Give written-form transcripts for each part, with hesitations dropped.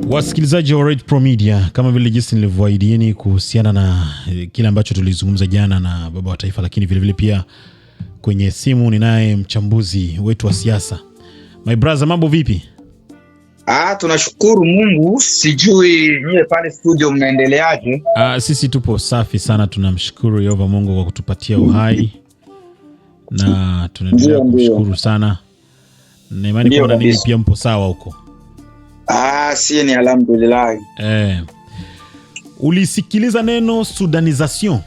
Wasikilizaji wa Red Pro Media, kama vile jinsi nilivyoahidieni kuhusiana na kile ambacho tulizungumza jana na baba wa taifa, lakini vile vile pia kwenye simu ninaye mchambuzi wetu wa siasa. My brother, mambo vipi? Tunashukuru Mungu. Sijui nyie pale studio mnaendeleaje? Sisi tupo safi sana, tunamshukuru Yehova Mungu kwa kutupatia uhai na tunaendelea kumshukuru sana. Na imani kwa nini pia mpo sawa huko? Si ni alhamdulillah. Ulisikiliza neno sudanisation?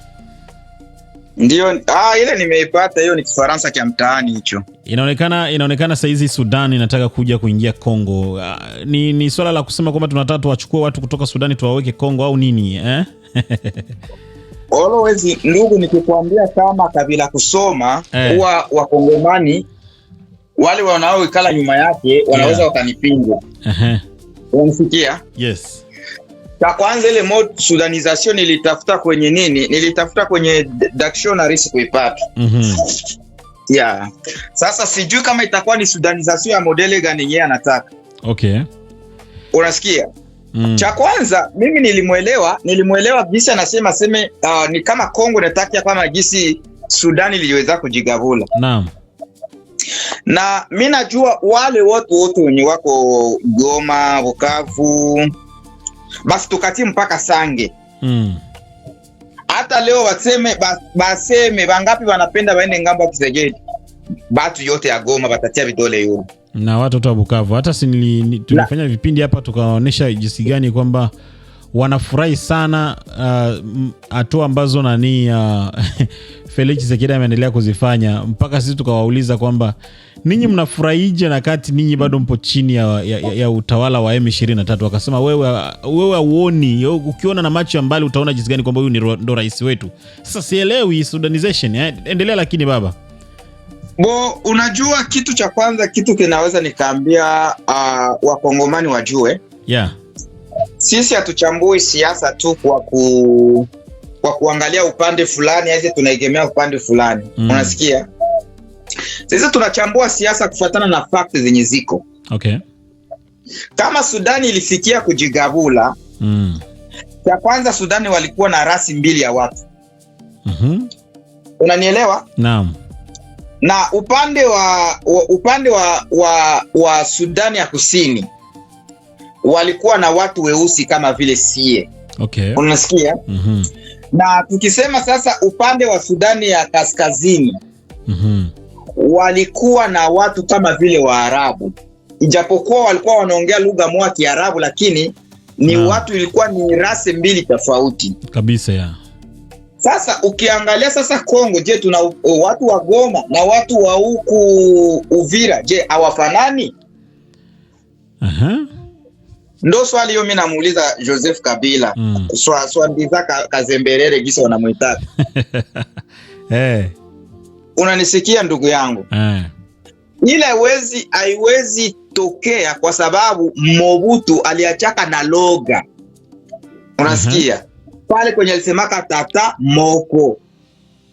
Ndio, ile nimeipata, hiyo ni Kifaransa kia mtaani hicho. Inaonekana saa hizi Sudan inataka kuja kuingia Kongo. Ni swala la kusema kwamba tunataka tuwachukue watu kutoka Sudani tuwaweke Kongo au nini Always ndugu, nikikwambia kama kabila kusoma huwa wakongomani wale wanaoikala nyuma yake wanaweza wakanipinga. Unasikia? Yes. Kwa kwanza ile mode sudanisation nilitafuta kwenye nini? Nilitafuta kwenye dictionary kuipata. Sasa sijui kama itakuwa ni sudanisation ya modele gani yeye anataka. Okay. Unasikia? Cha kwanza mimi nilimuelewa jinsi anasema ni kama Kongo inataka kama jinsi Sudan iliweza kujigavula. Naam. Na mimi najua wale watu wenye wako Goma, Bukavu, basi tukati mpaka Sange. Hata leo baseme bangapi wanapenda waende ngambo ya Kisegedi. Batu yote ya Goma batatia vidole yule. Na watu wa Bukavu hata tulifanya vipindi hapa tukaonesha jinsi gani kwamba wanafurahi sana hatua ambazo Felix Tshisekedi ameendelea kuzifanya, mpaka sisi tukawauliza kwamba ninyi mnafurahije na kati ninyi bado mpo chini ya utawala wa M23. Wakasema wewe uoni, ukiona na macho ya mbali utaona jinsi gani kwamba huyu ndo rais wetu. Sasa sielewi sudanization. Endelea lakini baba. Unajua kitu cha kwanza, kitu kinaweza nikaambia wakongomani wajue. Sisi hatuchambui siasa tu kwa kuangalia upande fulani, hizi tunaegemea upande fulani. Unasikia? Sisi tunachambua siasa kufuatana na facts zenye ziko. Okay. Kama Sudani ilifikia kujigavula, ya kwanza Sudani walikuwa na rasi mbili ya watu. Unanielewa? Naam. Na upande wa Sudani ya Kusini walikuwa na watu weusi kama vile sie. Okay. Unasikia? Na tukisema sasa upande wa Sudani ya Kaskazini walikuwa na watu kama vile Waarabu, ijapokuwa walikuwa wanaongea lugha moja Kiarabu, lakini ni watu ilikuwa ni rasi mbili tofauti kabisa. Sasa ukiangalia sasa Kongo, je, tuna watu wa Goma na watu wa huku Uvira, je hawafanani? Ndo swali hiyo mimi namuuliza Joseph Kabila. Swandiza Kazemberere gisa wanamuita. Unanisikia ndugu yangu? Ile haiwezi tokea kwa sababu Mobutu aliachaka na loga. Unasikia? Pale kwenye alisemaka tata moko,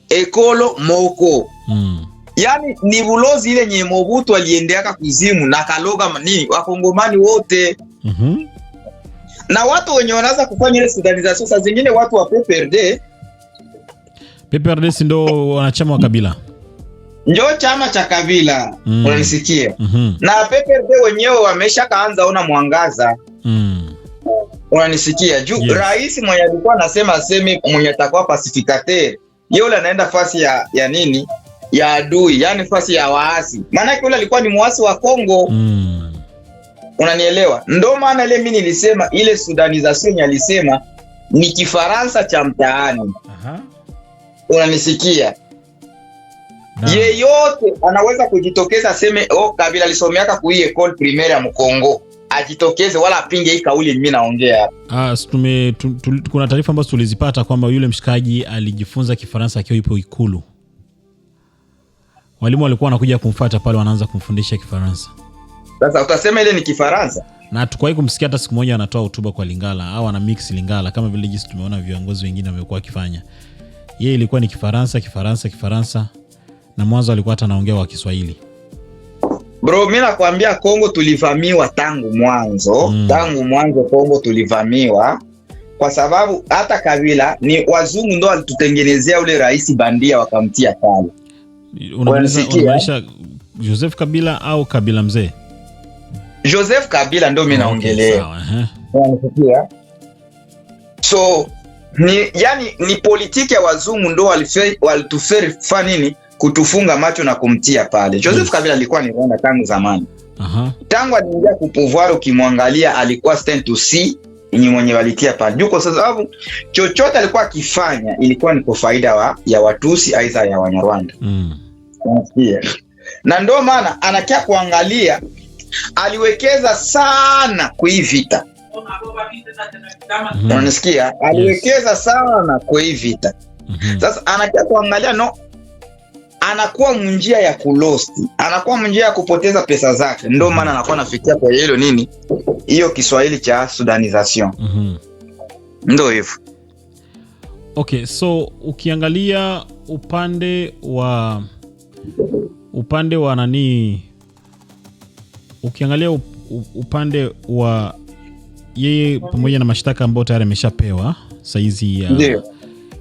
ekolo moko. Yani ni bulozi ile nye Mobutu aliendeaka kuzimu na kaloga wakongomani wote. Na watu wenye wanaanza kufanya ile sudanisation saa zingine watu wa PPRD ndo wanachama wa Kabila. Ndio chama cha Kabila. Unanisikia? Na PPRD wenyewe wamesha kaanza ona mwangaza. Unanisikia? Rais mwenye alikuwa anasema mwenye atakuwa pacificateur, yule anaenda fasi ya nini? Ya adui, yani fasi ya waasi. Maana yule alikuwa ni muasi wa Kongo. Unanielewa? Ndio maana ile mimi nilisema ile sudanisation alisema ni Kifaransa cha mtaani. Unanisikia? Yeyote anaweza kujitokeza aseme Kabila alisomeaka ku école primaire ya Mkongo, ajitokeze wala apinge hii kauli mimi naongea hapa. Kuna taarifa ambazo tulizipata kwamba yule mshikaji alijifunza Kifaransa akiwa yupo Ikulu. Walimu walikuwa wanakuja kumfuata pale, wanaanza kumfundisha Kifaransa. Sasa utasema ile ni Kifaransa? Na tukwahi kumsikia hata siku moja anatoa hotuba kwa Lingala au ana mix Lingala kama vile jinsi tumeona viongozi wengine wamekuwa wakifanya. Yeye ilikuwa ni Kifaransa na mwanzo alikuwa hata anaongea kwa Kiswahili. Bro, mimi nakwambia Kongo tulivamiwa tangu mwanzo. Tangu mwanzo Kongo tulivamiwa kwa sababu hata Kabila ni wazungu ndo walitutengenezea ule rais bandia wakamtia pale. Unamaanisha Joseph Kabila au Kabila mzee? Joseph Kabila ndo mimi naongelea. Unasikia? So ni politiki ya wazungu ndo walituferi nini kutufunga macho na kumtia pale. Joseph Kabila alikuwa ni Rwanda tangu zamani. Tangu aliingia ku pouvoir ukimwangalia alikuwa stand to see ni mwenye walitia pale. Juko sababu chochote alikuwa akifanya ilikuwa ni kwa faida ya Watusi aidha ya Wanyarwanda. Unasikia? Na ndio maana anakia kuangalia aliwekeza sana kwa hii vita. Unasikia? Aliwekeza sana kwa hii vita. Sasa anakia kuangalia anakuwa njia ya kulosti, anakuwa njia ya kupoteza pesa zake. Ndio maana anakuwa nafikia kwa hilo nini? Hiyo Kiswahili cha sudanization. Ndio hivyo. Okay, so ukiangalia upande wa nani, ukiangalia upande wa yeye pamoja na mashtaka ambayo tayari ameshapewa saizi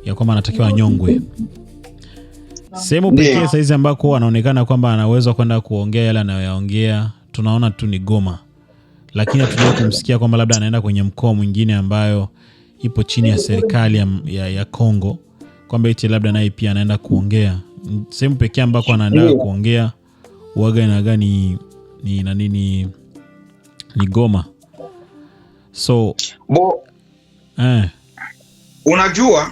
ya kwamba anatakiwa anyongwe. Sehemu pekee saizi ambako anaonekana kwamba anaweza kwenda kuongea yale anayoyaongea tunaona tu ni Goma. Lakini hatujawahi kumsikia kwamba labda anaenda kwenye mkoa mwingine ambayo ipo chini ya serikali ya Kongo kwamba eti labda naye pia anaenda kuongea. Sehemu pekee ambako anaenda kuongea uaga inaga ni Goma. So unajua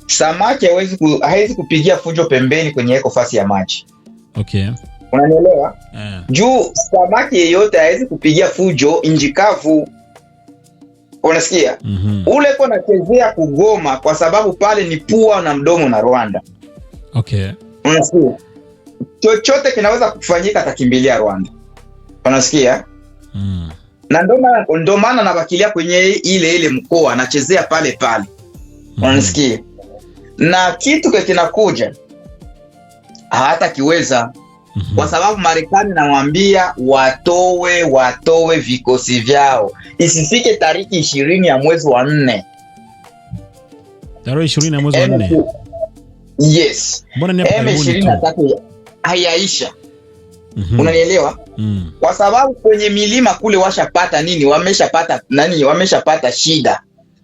samaki hawezi kupigia fujo pembeni kwenye ekofasi ya maji. Okay. Unanielewa? Juu samaki yeyote hawezi kupigia fujo injikavu. Unasikia? Ule kwa nachezea kugoma kwa sababu pale ni pua na mdomo na Rwanda. Okay. Unasikia? Chochote kinaweza kufanyika atakimbilia Rwanda. Unasikia? Na ndo maana nabakilia kwenye ile mkoa anachezea pale. Unasikia? Na kitu kinakuja hata kiweza kwa sababu Marekani namwambia watowe vikosi vyao isifike tariki 20 ya mwezi wa 4. Tarehe 20 ya mwezi wa 4. Yes. Mbona ni hapo 23 hayaisha. Unanielewa? Kwa sababu kwenye milima kule wameshapata shida.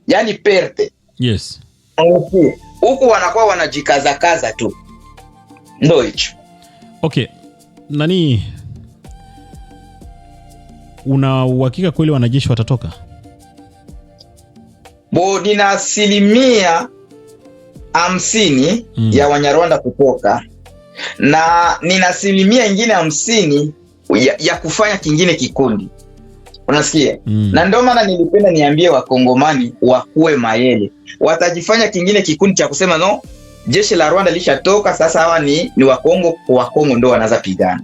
Yaani perte. Yes. Huku wanakuwa wanajikaza tu. Ndio hicho. Okay. Una uhakika kweli wanajeshi watatoka? Nina 50% ya Wanyarwanda kutoka na nina 50% ya kufanya kingine kikundi. Unasikia? Na ndio maana nilipenda niambie Wakongomani wakuwe mayele. Watajifanya kingine kikundi cha kusema jeshi la Rwanda lishatoka, sasa hawa ni Wakongo ndio wanaanza pigana.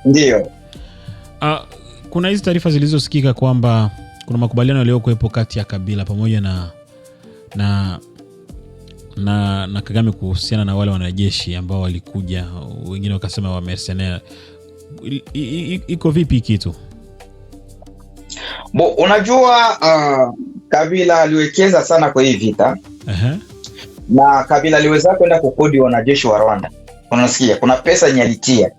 Ndio. Kuna hizi taarifa zilizosikika kwamba kuna makubaliano yaliyokuwepo kati ya Kabila pamoja na Kagame kuhusiana na wale wanajeshi ambao walikuja, wengine wakasema wa mercenaires. Iko vipi kitu? Unajua Kabila aliwekeza sana kwa hii vita. Na Kabila aliweza kwenda kukodi wanajeshi wa Rwanda. Unasikia? Kuna pesa nyalitia.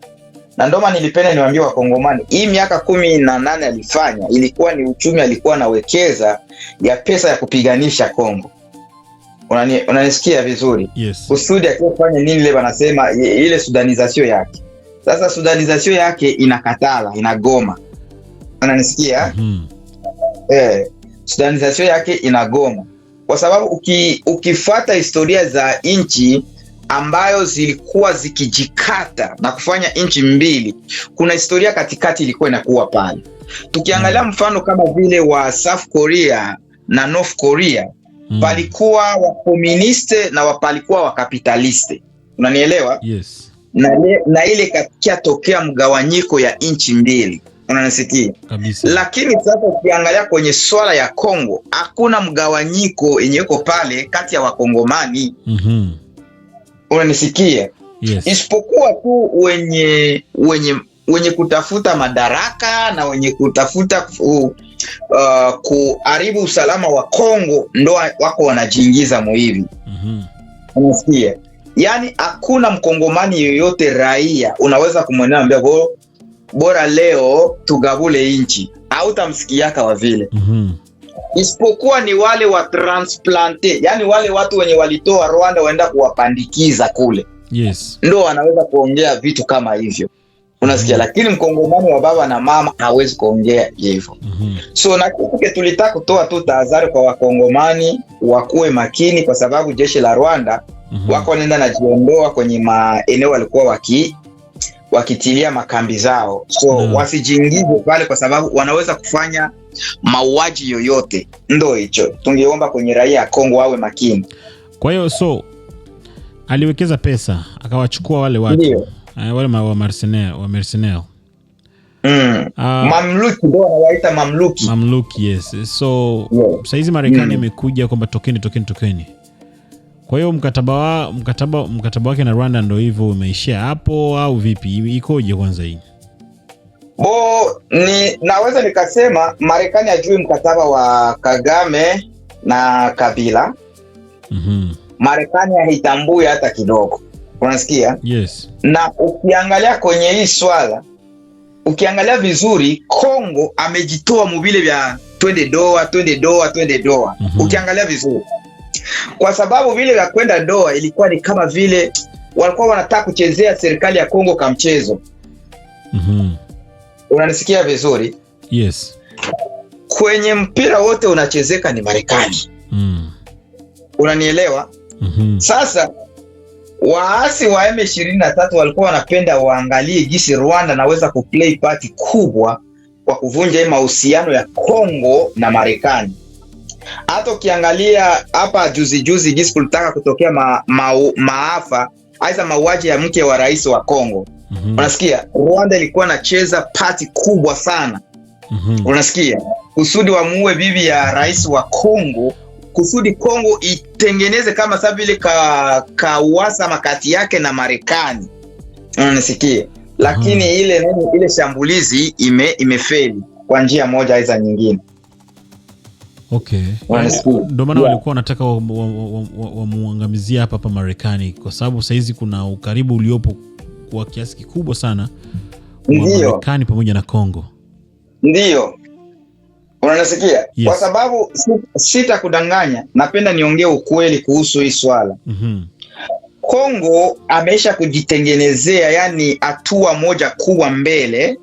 Na ndio maana nilipenda niwaambie Wakongomani, hii miaka 18 alifanya ilikuwa ni uchumi alikuwa anawekeza ya pesa ya kupiganisha Kongo. Unanisikia vizuri? Yes. Kusudi akifanya nini leo wanasema ile sudanization yake. Sasa sudanization yake inakatala, inagoma. Unanisikia? Sudanization yake inagoma. Kwa sababu ukifuata historia za nchi ambayo zilikuwa zikijikata na kufanya nchi mbili, kuna historia katikati ilikuwa inakuwa pale. Tukiangalia mfano kama vile wa South Korea na North Korea, palikuwa wa komuniste na palikuwa wa kapitaliste. Unanielewa? Yes. Na ile katika tokea mgawanyiko ya nchi mbili. Unanisikia? Kabisa. Lakini sasa ukiangalia kwenye swala ya Kongo, hakuna mgawanyiko yenye uko pale kati ya Wakongomani. Unanisikia? Yes. Isipokuwa tu wenye kutafuta madaraka na wenye kutafuta kuharibu usalama wa Kongo ndo wako wanajiingiza muhivi. Unasikia? Yani hakuna mkongomani yoyote raia unaweza kumwambia bora leo tugabule inchi, au tamsikiaka wa vile. Isipokuwa ni wale wa transplante, yani wale watu wenye walitoa Rwanda waenda kuwapandikiza kule. Yes. Ndo wanaweza kuongea vitu kama hivyo. Unasikia? Lakini mkongomani wa baba na mama hawezi kuongea hivyo. So na kitu tulitaka kutoa tu tahadhari kwa wakongomani wakuwe makini, kwa sababu jeshi la Rwanda wako nenda na jiondoa kwenye maeneo walikuwa wakitilia makambi zao. So wasijiingize pale, kwa sababu wanaweza kufanya mauaji yoyote. Ndo hicho tungeomba kwenye raia ya Kongo wawe makini. Kwa hiyo so aliwekeza pesa akawachukua wale watu wale wa mercenaires. Mamluki ndo wanawaita mamluki. Mamluki, yes. So saizi Marekani imekuja kwamba tokeni. Kwa hiyo mkataba wake na Rwanda ndo hivyo umeishia hapo au vipi? Ikoje kwanza hii? Naweza nikasema Marekani ajui mkataba wa Kagame na Kabila. Marekani haitambui hata kidogo. Unasikia? Yes. Na ukiangalia kwenye hii swala, ukiangalia vizuri, Kongo amejitoa mubile vya twende doa. Ukiangalia vizuri, kwa sababu vile vya kwenda doa ilikuwa ni kama vile walikuwa wanataka kuchezea serikali ya Kongo kama mchezo. Unanisikia vizuri? Yes. Kwenye mpira wote unachezeka ni Marekani. Unanielewa? Sasa waasi wa M23 walikuwa wanapenda waangalie jinsi Rwanda naweza kuplay party kubwa kwa kuvunja mahusiano ya Kongo na Marekani. Hata ukiangalia hapa juzi jinsi kulitaka kutokea maafa, aidha mauaji ya mke wa rais wa Kongo. Unasikia? Rwanda ilikuwa inacheza party kubwa sana. Unasikia? Kusudi wamuue bibi ya rais wa Kongo, kusudi Kongo itengeneze kama sababu vile kauasa makati yake na Marekani. Unasikia? Lakini ile shambulizi imefeli kwa njia moja aidha nyingine. Okay. Ndio maana walikuwa wanataka wamuangamizia hapa Marekani, kwa sababu saizi kuna ukaribu uliopo kwa kiasi kikubwa sana wa Marekani pamoja na Kongo. Ndio. Unanisikia? Yes. Kwa sababu sitakudanganya, napenda niongee ukweli kuhusu hii swala. Kongo amesha kujitengenezea yani hatua moja kubwa mbele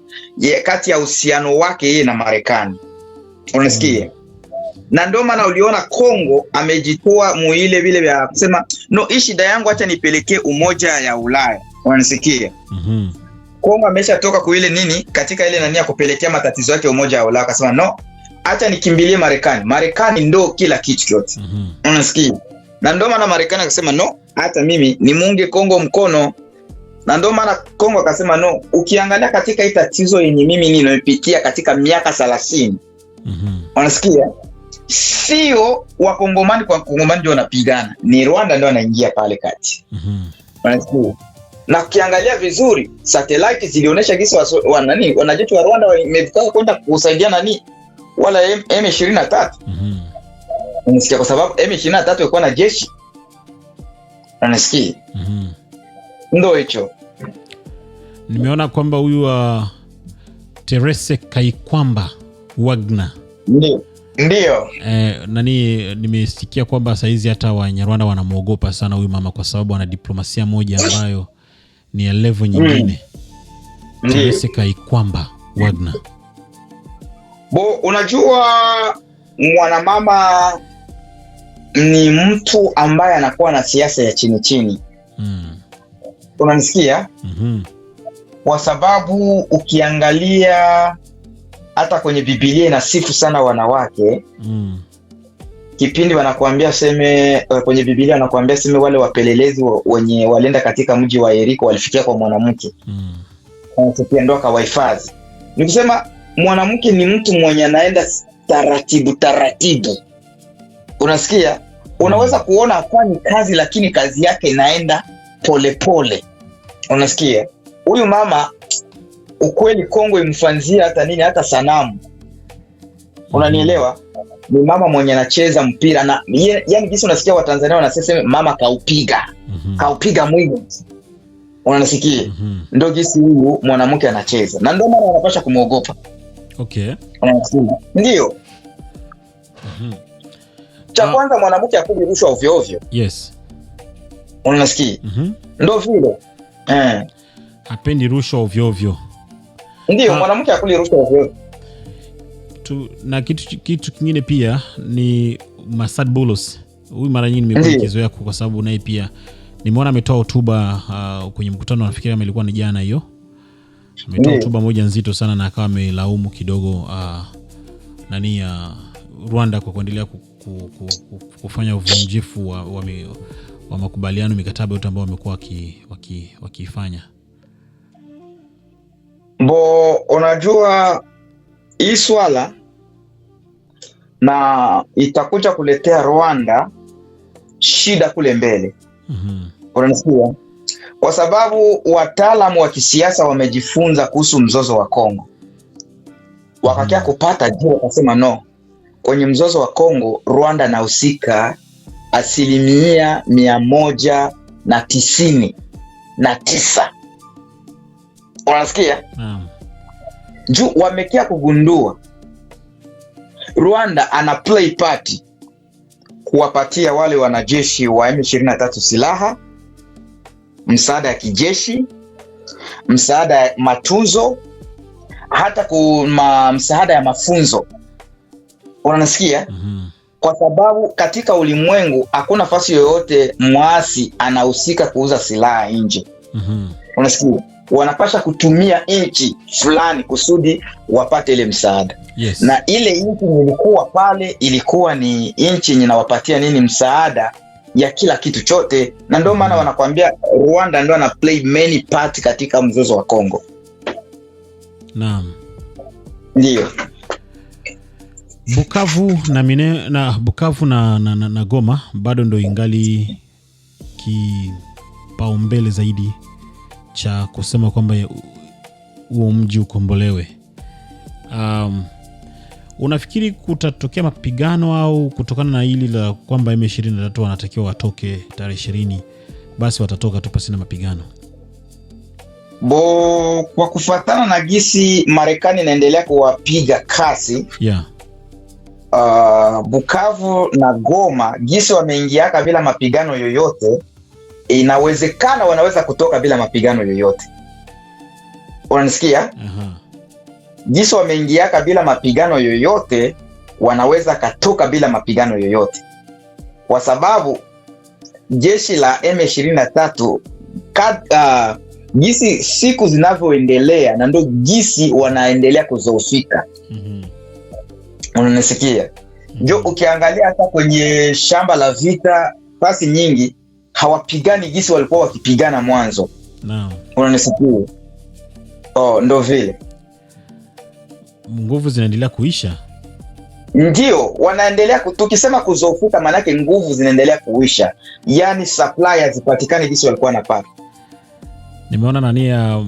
kati ya uhusiano wake yeye na Marekani. Unasikia? Na ndio maana uliona Kongo amejitoa muile vile vya kusema no, hii shida yangu acha nipelekee umoja ya Ulaya. Unanisikia? Kongo ameshatoka kuile nini katika ile nani ya kupelekea matatizo yake umoja ya Ulaya, akasema no, acha nikimbilie Marekani. Marekani ndo kila kitu chote. Unasikia? Na ndio maana Marekani akasema no, hata mimi ni muunge Kongo mkono. Na ndio maana Kongo akasema no, ukiangalia katika hii tatizo yenye mimi nimepitia katika miaka 30. Unasikia? Sio wakongomani kwa Kongomani ndio wanapigana, ni Rwanda ndio anaingia pale kati. Unasikia? Na ukiangalia vizuri satellite zilionyesha gisi wanajeshi wa Rwanda wamevuka kwenda kusaidia nani wala M23. Unasikia? Kwa sababu M23 ilikuwa na jeshi. Unasikia? Ndio hicho. Nimeona kwamba huyu Terese Kaikwamba Wagner. Ndio. Nimesikia kwamba saizi hata Wanyarwanda wanamuogopa sana huyu mama, kwa sababu ana diplomasia moja ambayo ni ya level nyingine. Terese Kaikwamba Wagner. Unajua mwanamama ni mtu ambaye anakuwa na siasa ya chini. Unanisikia? Kwa sababu ukiangalia hata kwenye Biblia inasifu sana wanawake. Kipindi wanakuambia kwenye Biblia wanakuambia wale wapelelezi wenye walienda katika mji wa Yeriko walifikia kwa mwanamke. Wanatupia ndo akawahifadhi. Nikusema mwanamke ni mtu mwenye anaenda taratibu. Unasikia? Unaweza kuona hafanyi kazi, lakini kazi yake inaenda polepole. Unasikia? Huyu mama ukweli Kongo imfanzia hata nini, hata sanamu. Unanielewa? Ni mama mwenye anacheza mpira na yani jinsi unasikia Watanzania wanasema mama kaupiga. Kaupiga mwili. Unanisikia? Ndio jinsi huyu mwanamke anacheza. Na ndio maana wanapasha kumuogopa. Okay. Unanisikia? Ndio. Cha kwanza mwanamke akuli rushwa ovyo ovyo. Yes. Unanisikia? Ndio vile. Hapendi rushwa ovyo ovyo. Ndio, mwanamke akuli rushwa ovyo ovyo. Na kitu kingine pia ni Masad Boulos. Huyu mara nyingi nimekuwa nikizoea kwa sababu naye pia nimeona ametoa hotuba kwenye mkutano, nafikiri kama ilikuwa ni jana hiyo. Ametoa hotuba moja nzito sana na akawa amelaumu kidogo Rwanda kwa kuendelea kufanya uvunjifu wa makubaliano, mikataba yote ambayo wamekuwa wakifanya. Unajua hii swala na itakuja kuletea Rwanda shida kule mbele. Unanisikia? Kwa sababu wataalamu wa kisiasa wamejifunza kuhusu mzozo wa Kongo. Wakakia kupata jibu, wakasema no. Kwenye mzozo wa Kongo Rwanda nahusika 199. Unasikia? Juu wamekia kugundua Rwanda ana play party kuwapatia wale wanajeshi wa M23 silaha, msaada ya kijeshi, msaada ya matunzo, hata msaada ya mafunzo. Unanisikia? Kwa sababu katika ulimwengu hakuna nafasi yoyote muasi anahusika kuuza silaha nje. Unasikia? Wanapasha kutumia nchi fulani kusudi wapate ile msaada. Yes. Na ile nchi ilikuwa pale ilikuwa ni nchi yenye nawapatia nini msaada ya kila kitu chote, na ndio maana wanakuambia Rwanda ndio ana play many part katika mzozo wa Kongo. Naam. Ndio. Bukavu na Goma bado ndo ingali kipaumbele zaidi cha kusema kwamba huo mji ukombolewe. Unafikiri kutatokea mapigano au kutokana na hili la kwamba M23 wanatakiwa watoke tarehe 20 basi watatoka tu pasi na mapigano? Kwa kufuatana na gisi Marekani inaendelea kuwapiga kasi, Bukavu na Goma gisi wameingiaka bila mapigano yoyote, inawezekana wanaweza kutoka bila mapigano yoyote. Unanisikia? Gisi wameingiaka bila mapigano yoyote, wanaweza katoka bila mapigano yoyote. Kwa sababu jeshi la M23 gisi siku zinavyoendelea na ndio gisi wanaendelea kuzoofika. Unanisikia? Jo, ukiangalia hata kwenye shamba la vita pasi nyingi hawapigani gisi walikuwa wakipigana mwanzo. Naam. Unanisikia? Ndio vile. Nguvu zinaendelea kuisha. Ndio, wanaendelea tukisema kuzofuka maana yake nguvu zinaendelea kuisha. Yaani supply hazipatikani gisi walikuwa wanapata. Nimeona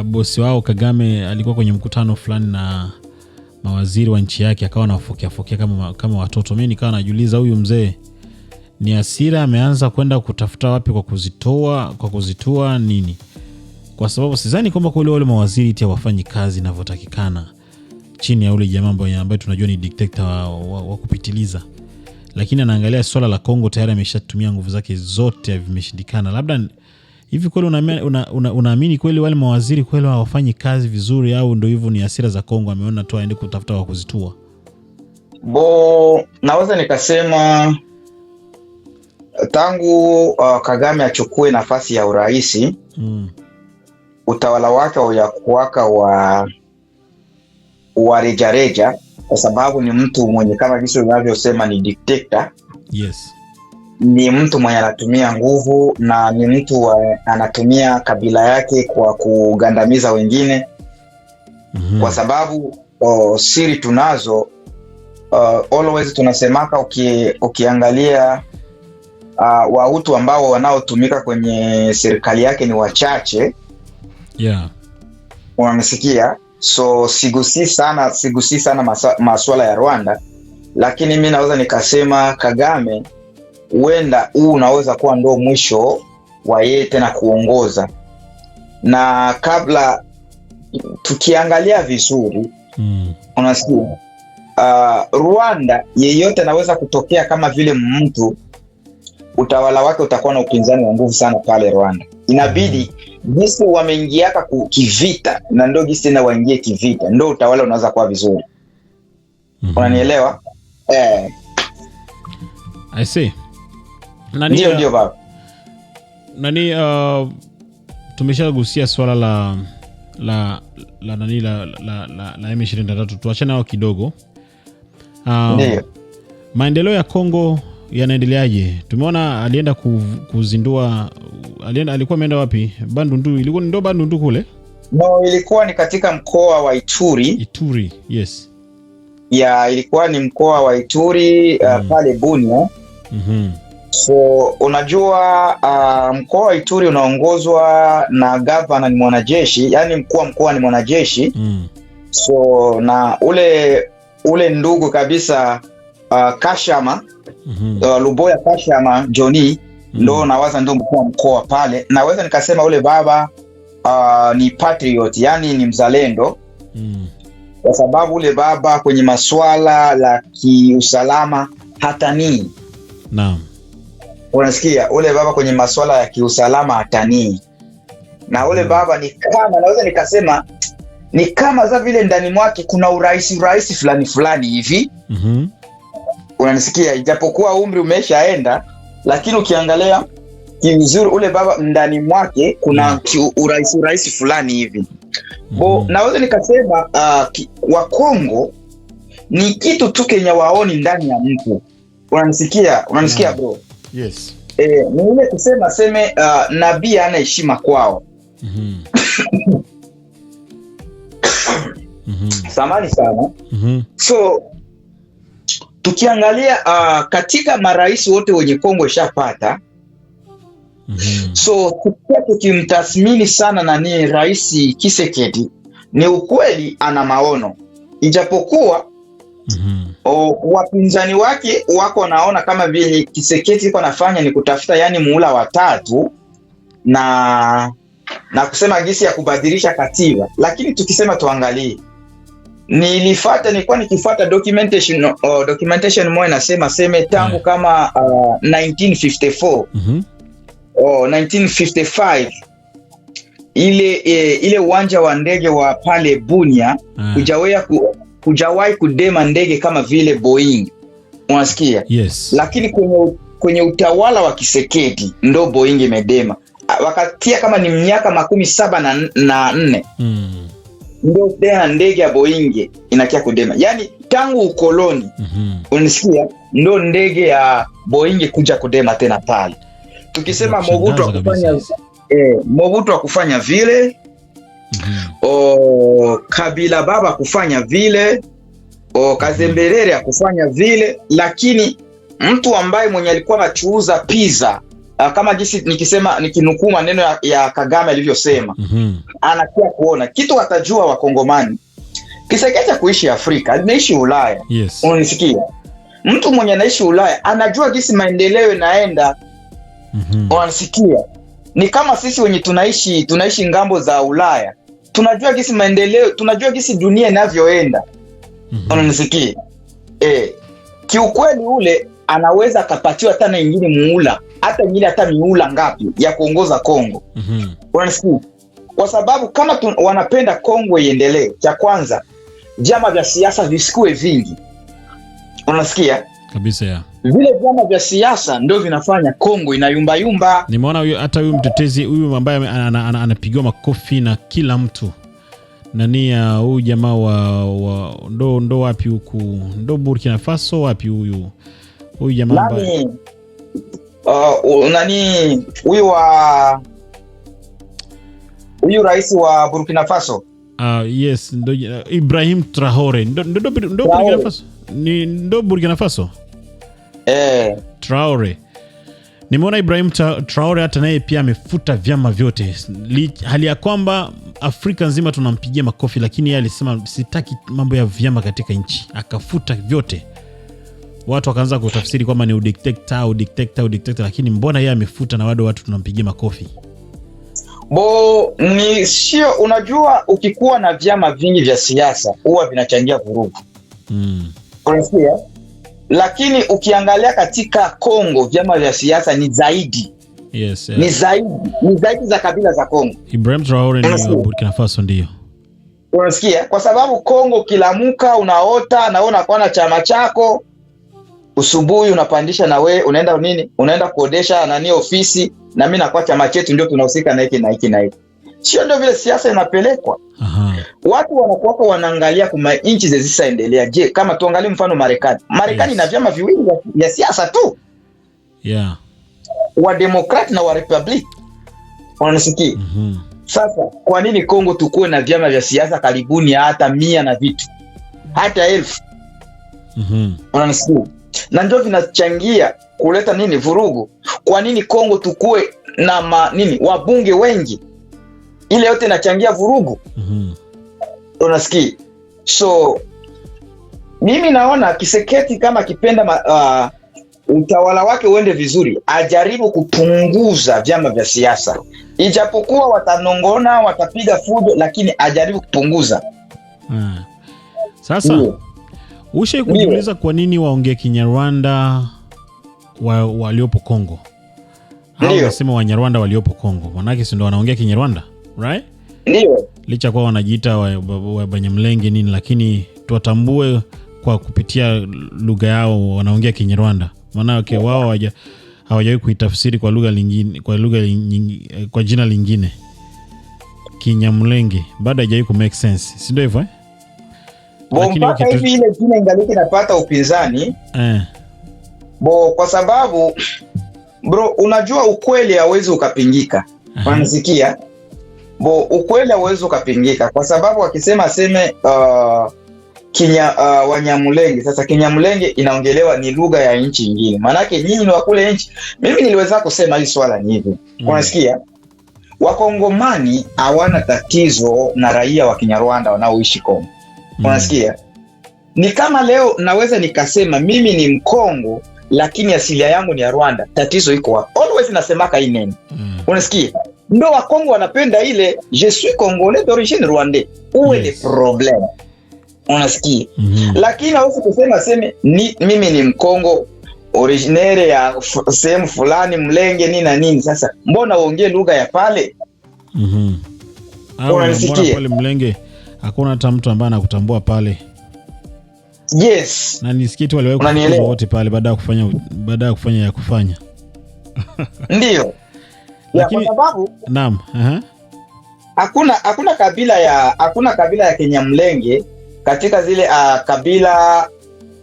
bosi wao Kagame alikuwa kwenye mkutano fulani na mawaziri wa nchi yake, akawa anafokea kama watoto. Mimi nikawa najiuliza huyu mzee ni hasira ameanza kwenda kutafuta wapi kwa kuzitoa nini? Kwa sababu sidhani kwamba wale mawaziri eti wafanyi kazi inavyotakikana chini ya ule jamaa ambaye tunajua ni dictator wa kupitiliza. Lakini anaangalia swala la Kongo tayari ameshatumia nguvu zake zote, vimeshindikana. Labda hivi kweli unaamini kweli wale mawaziri kweli hawafanyi kazi vizuri, au ndio hivyo ni hasira za Kongo ameona tu aende kutafuta wa kuzitua? Naweza nikasema tangu Kagame achukue nafasi ya uraisi, utawala wake uyakuwaka wa rejareja, kwa sababu ni mtu mwenye kama jinsi unavyosema ni dictator. Yes. Ni mtu mwenye anatumia nguvu na ni mtu anatumia kabila yake kwa kugandamiza wengine. Kwa sababu siri tunazo, always tunasemaka ukiangalia Wahutu ambao wanaotumika kwenye serikali yake ni wachache. Yeah. Unamsikia? So sigusi sana masuala ya Rwanda, lakini mimi naweza nikasema Kagame huenda huu unaweza kuwa ndo mwisho wa yeye tena kuongoza. Na kabla tukiangalia vizuri, unasikia, Rwanda yeyote anaweza kutokea kama vile mtu utawala wake utakuwa na upinzani wa nguvu sana pale Rwanda. Inabidi gisi wameingiaka kivita na ndo gisi na waingie kivita ndo utawala unaweza kuwa vizuri. Unanielewa? I see. Ndio baba. Tumeshagusia swala la M23, tuachane nao kidogo. Ndio. Maendeleo ya Kongo yanaendeleaje? Tumeona alienda kuzindua, alikuwa ameenda wapi? Bandundu, ilikuwa ndo Bandundu kule? No, ilikuwa ni katika mkoa wa Ituri. Ituri, yes. Ya, ilikuwa ni mkoa wa Ituri, pale Bunia. So unajua mkoa wa Ituri unaongozwa na gavana ni mwanajeshi, yani mkuu wa mkoa ni mwanajeshi. So na ule ndugu kabisa Kashama, Luboya Kashama Johnny, ndo nawaza ndo mkuu wa mkoa pale. Naweza nikasema ule baba ni patriot, yani ni mzalendo. Kwa sababu ule baba kwenye masuala la kiusalama hatanii. Naam. Unasikia? Ule baba kwenye masuala ya kiusalama hatanii. Na ule baba ni kama, naweza nikasema ni kama za vile ndani mwake kuna uraisi fulani hivi. Unanisikia? Ijapokuwa umri umeshaenda, lakini ukiangalia kizuri ule baba ndani mwake kuna uraisi fulani hivi. Naweza nikasema wa Kongo ni kitu tu Kenya waoni ndani ya mtu. Unanisikia bro? Yes. Ni ile kusema nabii ana heshima kwao. Samani sana. So tukiangalia katika marais wote wenye Kongo ishapata. So tukimtathmini sana nani Rais Tshisekedi, ni ukweli ana maono. Ijapokuwa wapinzani wake wako naona kama vile Tshisekedi yuko anafanya ni kutafuta yani muhula wa 3 na kusema gisi ya kubadilisha katiba. Lakini tukisema tuangalie, nilikuwa nikifuata documentation moja nasema tangu kama 1954 1955 ile uwanja wa ndege wa pale Bunia kujawahi kudema ndege kama vile Boeing. Unasikia? Yes. Lakini kwenye utawala wa Tshisekedi ndo Boeing imedema. Wakatia kama ni miaka 74 ndo tena ndege ya Boeing inakia kudema. Yani tangu ukoloni, unasikia, ndo ndege ya Boeing kuja kudema tena pale. Tukisema Mobutu akufanya vile, Kabila baba kufanya vile, Kazemberere akufanya vile, lakini mtu ambaye mwenye alikuwa anachuuza pizza kama jinsi nikinukuu maneno ya Kagame alivyosema, anakuwa kuona kitu watajua Wakongomani. Tshisekedi kuishi Afrika, anaishi Ulaya. Yes. Unanisikia? Mtu mwenye anaishi Ulaya anajua jinsi maendeleo inaenda. Unanisikia? Ni kama sisi wenye tunaishi ngambo za Ulaya, tunajua jinsi maendeleo, tunajua jinsi dunia inavyoenda. Unanisikia? Kiukweli ule anaweza akapatiwa hata na nyingine muhula, hata miula ngapi ya kuongoza Kongo. Unanisikia? Kwa sababu kama wanapenda Kongo iendelee, cha kwanza vyama vya siasa visikue vingi. Unasikia? Kabisa ya. Vile vyama vya siasa ndio vinafanya Kongo inayumba yumba. Nimeona hata huyu mtetezi huyu ambaye anapigwa makofi na kila mtu. Nani huyu jamaa wa ndo wapi huku? Ndo Burkina Faso wapi huyu? Huyu jamaa ambaye huyu rais wa Burkina Faso. Yes, ndo Ibrahim Traore. Ndo Burkina Faso. Ndo Burkina Faso. Traore. Nimeona Ibrahim Traore hata naye pia amefuta vyama vyote. Hali ya kwamba Afrika nzima tunampigia makofi, lakini yeye alisema sitaki mambo ya vyama katika nchi. Akafuta vyote. Watu wakaanza kutafsiri kwamba ni udikteta, lakini mbona yeye amefuta na watu tunampigia makofi? Ni sio, unajua ukikuwa na vyama vingi vya siasa huwa vinachangia vurugu. Unasikia? Lakini ukiangalia katika Kongo vyama vya siasa ni zaidi. Yes. Ni zaidi za kabila za Kongo. Ibrahim Traore ni Burkina Faso ndio. Unasikia? Kwa sababu Kongo kilamuka unaota naona kwa chama chako, usubuhi unapandisha na we unaenda unaenda kuodesha nani ofisi, na mimi nakuwa chama chetu ndio tunahusika na hiki na hiki na hiki. Sio ndio vile siasa inapelekwa? Watu wanakuwa wanaangalia kwa nchi zisizoendelea. Je, kama tuangalie mfano Marekani. Marekani ina vyama viwili vya siasa tu. Yeah. Wa Democrat na wa Republic. Unanisikia? Sasa kwa nini Kongo tukue na vyama vya siasa karibuni hata 100 na vitu? Hata 1000. Unanisikia? Na ndio vinachangia kuleta vurugu. Kwa nini Kongo tukue na wabunge wengi? Ile yote inachangia vurugu. Unasikia? So mimi naona Kisekedi kama kipenda utawala wake uende vizuri, ajaribu kupunguza vyama vya siasa. Ijapokuwa watanongona, watapiga fujo, lakini ajaribu kupunguza. Sasa ushe kujiuliza kwa nini waongee Kinyarwanda waliopo Kongo? Hao wanasema Wanyarwanda waliopo Kongo. Manake si ndio wanaongea Kinyarwanda, right? Ndio. Licha kwa wanajiita Banyamulenge lakini tuwatambue kwa kupitia lugha yao wanaongea Kinyarwanda. Maana wao hawajawahi kuitafsiri kwa lugha lingine, kwa jina lingine. Kinyamulenge bado haijawahi ku make sense. Si ndio hivyo? Lakini hivi ile jina ingaliki napata upinzani. Kwa sababu bro, unajua ukweli hauwezi ukapingika. Unasikia? Ukweli hauwezi ukapingika kwa sababu wakisema Wanyamulenge. Sasa Kinyamulenge inaongelewa ni lugha ya nchi nyingine. Maanake nyinyi ni wakule nchi. Mimi niliweza kusema hii swala ni hivi. Unasikia? Wakongomani hawana tatizo na raia wa Kinyarwanda wanaoishi Kongo. Unasikia? Ni kama leo naweza nikasema mimi ni Mkongo lakini asilia yangu ni ya Rwanda. Tatizo iko wapi? Always nasemaka hii neno. Unasikia? Ndio Wakongo wanapenda ile je suis congolais d'origine rwandais. Où est le problème? Unasikia? Lakini hauwezi kusema mimi ni Mkongo originaire ya sehemu fulani Mlenge na nini. Sasa mbona uongee lugha ya pale? Unasikia? Pale Mlenge hakuna hata mtu ambaye anakutambua pale. Yes. Na nisikie tu wale wako wote pale baada ya kufanya ya kufanya. Ndio. Lakini kwa sababu naam, hakuna kabila ya Kinyamulenge katika zile kabila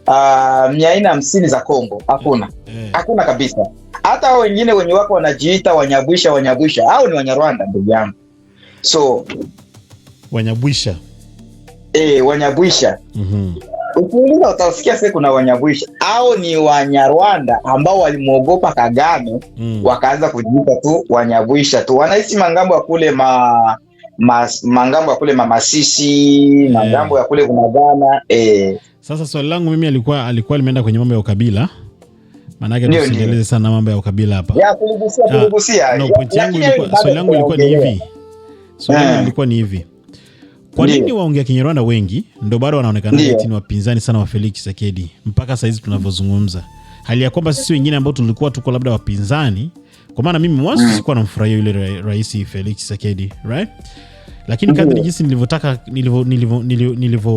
450 za Kongo. Hakuna kabisa. Hata wengine wenye wako wanajiita Wanyabwisha hao ni Wanyarwanda ndugu yangu. So Wanyabwisha. Wanyabwisha. Ukiuliza utasikia sasa kuna Wanyabwisha. Hao ni Wanyarwanda ambao walimuogopa Kagame, wakaanza kujiita tu Wanyabwisha tu. Wanaishi mangambo ya kule mangambo ya kule Masisi, mangambo ya kule Bunagana. Sasa swali langu mimi alikuwa limeenda kwenye mambo ya ukabila. Maana tusiendeleze sana mambo ya ukabila hapa. Ya kuligusia. No, swali langu ilikuwa ni hivi. Swali ilikuwa ni hivi. Kwa nini waongea Kinyarwanda wengi ndio bado wanaonekana eti ni wapinzani sana wa Felix Tshisekedi mpaka saa hizi tunavyozungumza? Hali ya kwamba sisi wengine ambao tulikuwa tuko labda wapinzani, kwa maana mimi mwanzo sikuwa namfurahia yule rais Felix Tshisekedi, right? Lakini kadri jinsi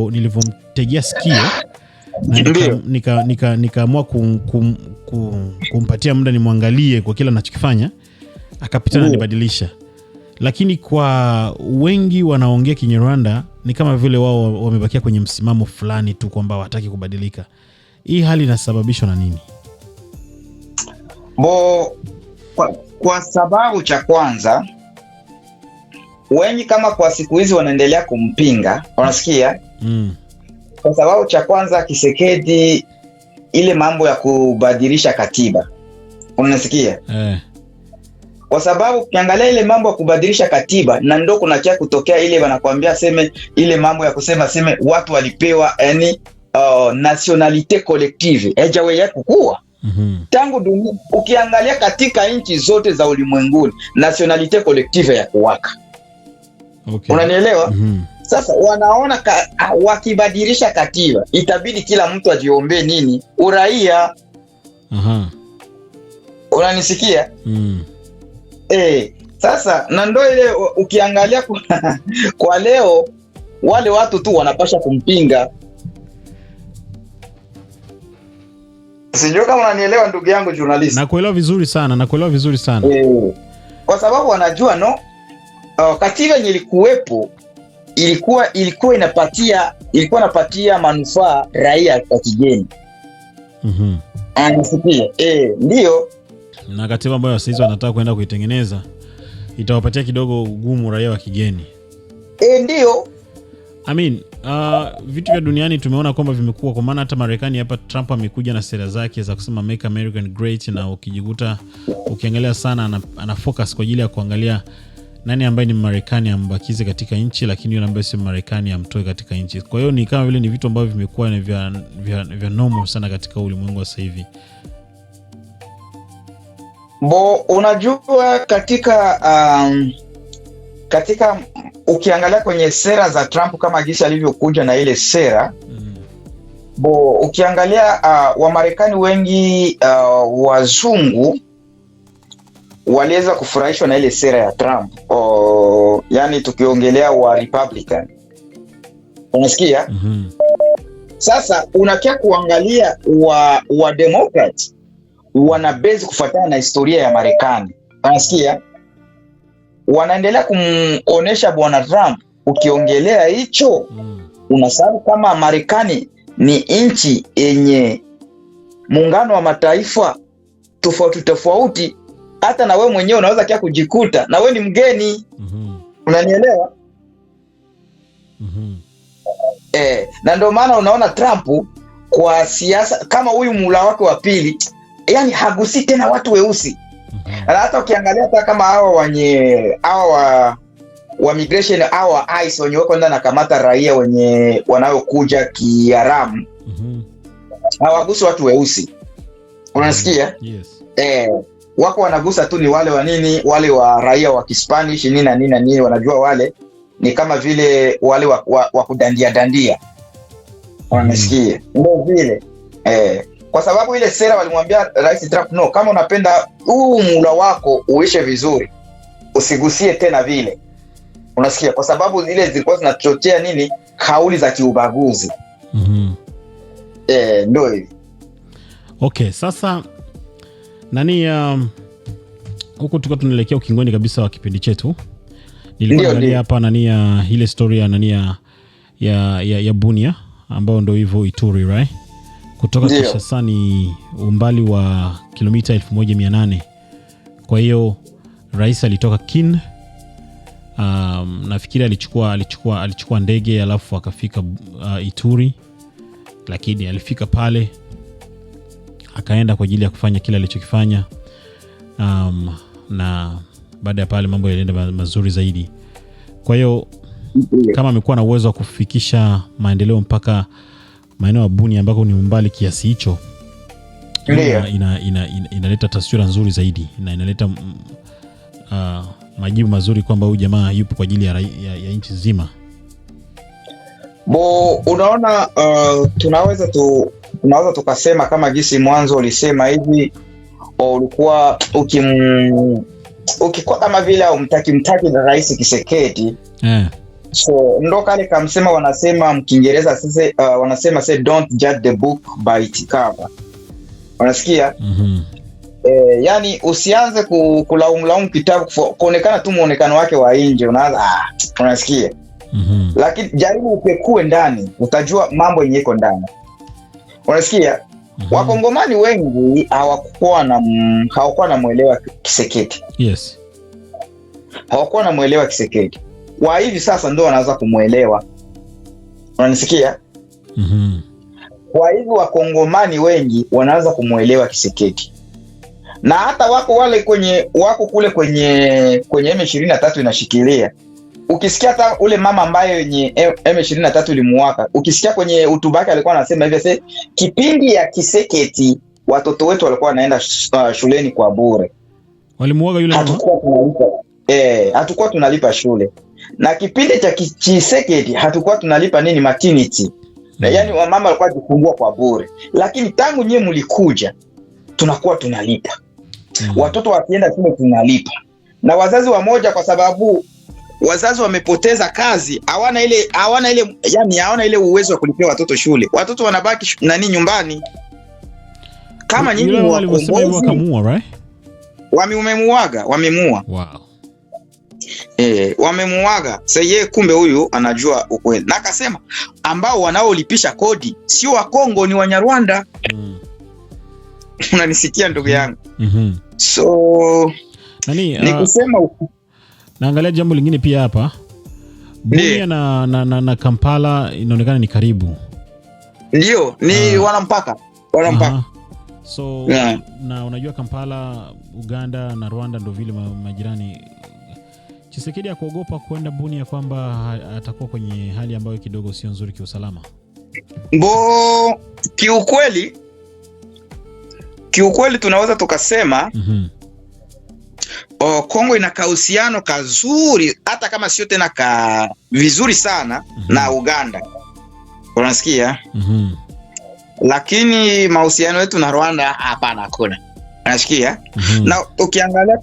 nilivyomtegea sikio na nikaamua kumpatia muda nimwangalie kwa kila anachokifanya, akapita na nibadilisha. Lakini kwa wengi wanaongea Kinyarwanda ni kama vile wao wamebakia kwenye msimamo fulani tu kwamba hawataki kubadilika. Hii hali inasababishwa na nini? Kwa sababu cha kwanza, wengi kama kwa siku hizi wanaendelea kumpinga, unasikia? Kwa sababu cha kwanza Kisekedi ile mambo ya kubadilisha katiba. Unasikia? Kwa sababu ukiangalia ile mambo ya kubadilisha katiba, na ndo kuna kia kutokea ile wanakuambia seme ile mambo ya kusema seme watu walipewa yani nationalite collective ejawe ya kukua. Tangu dunia ukiangalia katika nchi zote za ulimwenguni nationalite collective ya kuwaka. Unanielewa? Sasa wanaona wakibadilisha katiba itabidi kila mtu ajiombe nini? Uraia. Unanisikia? Sasa na ndo ile ukiangalia kwa leo wale watu tu wanapasha kumpinga. Sijui kama unanielewa ndugu yangu journalist. Nakuelewa vizuri sana, Kwa sababu wanajua katiba yenye ilikuwepo ilikuwa inapatia manufaa raia wa kigeni. Anasikia? Ndio. Na katiba ambayo sasa wanataka kwenda kuitengeneza itawapatia kidogo ugumu raia wa kigeni. Ndio. Vitu vya duniani tumeona kwamba vimekuwa, kwa maana hata Marekani hapa Trump amekuja na sera zake za kusema make American great, na ukijikuta ukiangalia sana ana focus kwa ajili ya kuangalia nani ambaye ni Marekani ambakize katika nchi, lakini yule ambaye si Marekani amtoe katika nchi. Kwa hiyo ni kama vile ni vitu ambavyo vimekuwa ni vya normal sana katika ulimwengu wa sasa hivi. Unajua katika ukiangalia kwenye sera za Trump kama jinsi alivyokuja na ile sera, ukiangalia Wamarekani wengi wazungu waliweza kufurahishwa na ile sera ya Trump. Yani tukiongelea wa Republican. Unasikia? Sasa unakia kuangalia wa Democrat wana base kufuatana na historia ya Marekani. Unasikia? Wanaendelea kumuonesha bwana Trump, ukiongelea hicho unasabu kama Marekani ni nchi yenye muungano wa mataifa tofauti, hata na wewe mwenyewe unaweza kia kujikuta na wewe ni mgeni. Unanielewa? Na ndio maana unaona Trump kwa siasa kama huyu mula wake wa pili, yani hagusi tena watu weusi. Hata ukiangalia hata kama hawa wa migration hawa ICE wenye wako ndani na kamata raia wenye wanaokuja kiharamu, hawagusi watu weusi. Unasikia? Yes. Wako wanagusa tu ni wale wa nini, wale wa raia wa Kispanish nini, wanajua wale ni kama vile wale wa kudandia. Unasikia? Ndio vile. Kwa sababu ile sera walimwambia Rais Trump, no, kama unapenda huu mula wako uishe vizuri, usigusie tena vile. Unasikia? Kwa sababu zile zilikuwa zinachochea nini? Kauli za kiubaguzi. Ndio hivi. Okay, sasa huko tuko tunaelekea ukingoni kabisa wa kipindi chetu. Nilikuwa naangalia hapa ile story ya Bunia ambao ndio hivyo Ituri, right? Kutoka Kinshasa ni umbali wa kilomita 1800. Kwa hiyo rais alitoka Kin, nafikiri alichukua ndege alafu akafika Ituri, lakini alifika pale akaenda kwa ajili ya kufanya kile alichokifanya, na baada ya pale mambo yalienda mazuri zaidi. Kwa hiyo kama amekuwa na uwezo wa kufikisha maendeleo mpaka maeneo ya Bunia ambako ni umbali kiasi hicho, inaleta taswira nzuri zaidi na inaleta majibu mazuri kwamba huyu jamaa yupo kwa ajili ya nchi nzima. Unaona, tunaweza tukasema kama jinsi mwanzo ulisema hivi, ulikuwa ukikuwa kama vile umtaki na Rais Tshisekedi. So ndo kale kamsema wanasema mkiingereza sasa, wanasema say don't judge the book by its cover. Unasikia? Yani usianze kulaumu kitabu kuonekana tu muonekano wake wa nje, unaanza unasikia? Lakini jaribu upekue ndani, utajua mambo yenye iko ndani. Unasikia? Wakongomani wengi hawakuwa na muelewa Tshisekedi. Yes. Hawakuwa na muelewa Tshisekedi. Kwa hivi sasa ndio wanaanza kumuelewa. Unanisikia? Kwa hivi wakongomani wengi wanaanza kumuelewa Tshisekedi. na hata wako kule kwenye M23 inashikilia. Ukisikia hata ule mama ambaye yenye M23 ilimuwaka, ukisikia kwenye hotuba yake alikuwa anasema hivi, kipindi ya Kiseketi watoto wetu walikuwa wanaenda shuleni kwa bure. Walimuaga yule mama? Hatukuwa tunalipa shule. Na kipindi cha Kiseketi hatukuwa tunalipa nini maternity. Na yani wamama walikuwa jifungua kwa bure. Lakini tangu nyie mlikuja tunakuwa tunalipa. Watoto wakienda shule tunalipa. Na wazazi wamoja, kwa sababu wazazi wamepoteza kazi, hawana ile uwezo wa kulipia watoto shule. Watoto wanabaki nyumbani. Kama nyinyi walisema hivyo wakamua, right? Wamemuaga. Wow. Wamemuaga. Sasa yeye kumbe huyu anajua ukweli. Na akasema ambao wanaolipisha kodi sio wa Kongo, ni Wanyarwanda. Unanisikia ndugu yangu? So nikusema naangalia jambo lingine pia hapa. Bunia na Kampala inaonekana ni karibu. Ndio, ni wanampaka. So na unajua Kampala, Uganda na Rwanda ndio vile majirani. Tshisekedi ya kuogopa kwenda Bunia kwamba atakuwa kwenye hali ambayo kidogo sio nzuri kiusalama? Kiukweli tunaweza tukasema Kongo ina kahusiano kazuri, hata kama sio tena vizuri sana na Uganda. Unasikia? Lakini mahusiano yetu na Rwanda hapana, hakuna. Unasikia? Na ukiangalia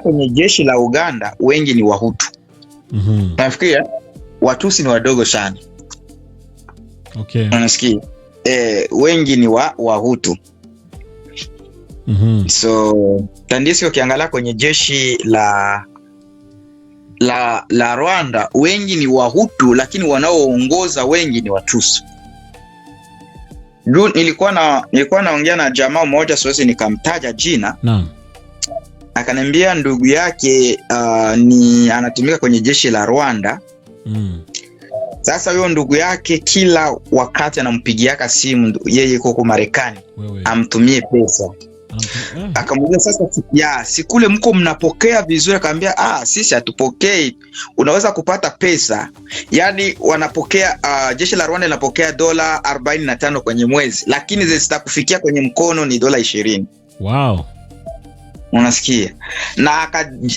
kwenye jeshi la Uganda wengi ni Wahutu. Nafikiria Watusi ni wadogo sana. Okay. Unasikia? Wengi ni Wahutu. So tandisi ukiangalia kwenye jeshi la Rwanda wengi ni Wahutu, lakini wanaoongoza wengi ni Watusi. Nilikuwa naongea na jamaa mmoja, siwezi nikamtaja jina. Naam. Akaniambia ndugu yake anatumika kwenye jeshi la Rwanda. Sasa huyo ndugu yake kila wakati anampigiaka simu yeye yuko Marekani amtumie pesa. Akamuuliza sasa, sikule mko mnapokea vizuri? Akamwambia sisi hatupokei, unaweza kupata pesa. Yani wanapokea jeshi la Rwanda linapokea dola 45 kwenye mwezi, lakini zitakufikia kwenye mkono ni dola 20. Wow. Unasikia? Na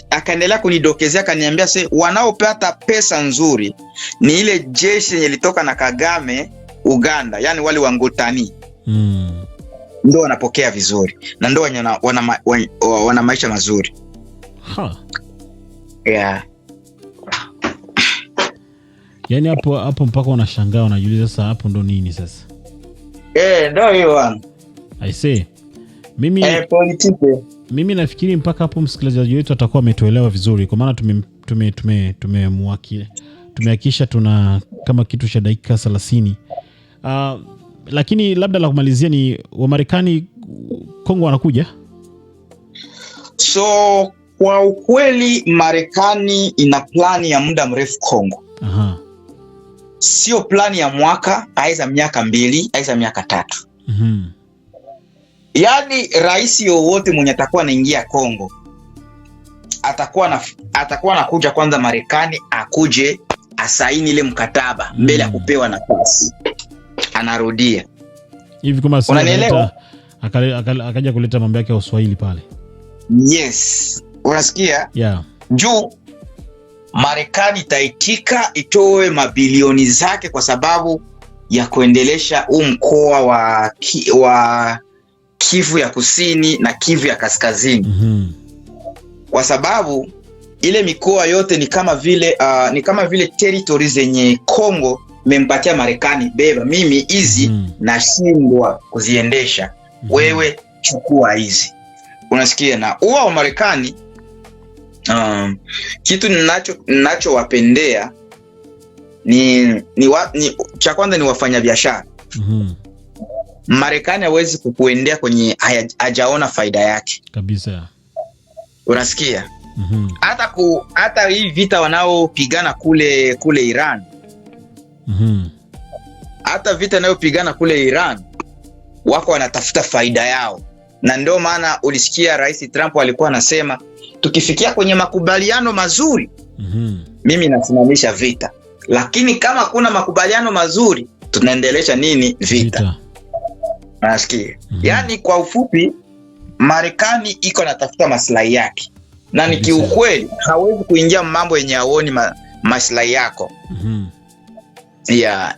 akaendelea kunidokezea, akaniambia wanaopata pesa nzuri ni ile jeshi yenye litoka na Kagame Uganda, yani wale wa Ngotani. Ndio wanapokea vizuri na ndio wana maisha mazuri. Yeah. Yani hapo mpaka wanashangaa, wanajiuliza sasa hapo ndo nini sasa? Ndio hiyo bwana. I say. Mimi nafikiri mpaka hapo msikilizaji wetu atakuwa ametuelewa vizuri, kwa maana tumehakisha tuna kama kitu cha dakika 30. Lakini labda la kumalizia ni Wamarekani Kongo wanakuja? So kwa ukweli Marekani ina plani ya muda mrefu Kongo. Sio plani ya mwaka, aiza miaka 2, aiza miaka 3. Yani rais yowote mwenye atakuwa anaingia Kongo atakuwa anakuja kwanza Marekani, akuje asaini ile mkataba mbele ya kupewa nafasi. Anarudia hivi kama sasa akaja kuleta mambo yake ya Uswahili pale. Yes, unasikia? Yeah. Juu Marekani itaitika itoe mabilioni zake kwa sababu ya kuendelesha mkoa wa Kivu ya Kusini na Kivu ya Kaskazini. Kwa sababu ile mikoa yote ni kama vile territory zenye Kongo mempatia Marekani, beba mimi hizi nashindwa kuziendesha, wewe chukua hizi. Unasikia? Na wa Marekani kitu ninachowapendea ni cha kwanza ni wafanya biashara. Marekani hawezi kukuendea kwenye hajaona faida yake kabisa. Unasikia? Hata hii vita wanaopigana kule Iran. Hata vita wanayopigana kule Iran wako wanatafuta faida yao. na ndio maana ulisikia Rais Trump alikuwa anasema tukifikia kwenye makubaliano mazuri mimi nasimamisha vita, lakini kama kuna makubaliano mazuri tunaendelesha nini? Vita. Nasikia. Yani kwa ufupi, Marekani iko natafuta maslahi yake, na ni kiukweli hawezi kuingia mambo yenye aoni maslahi yako.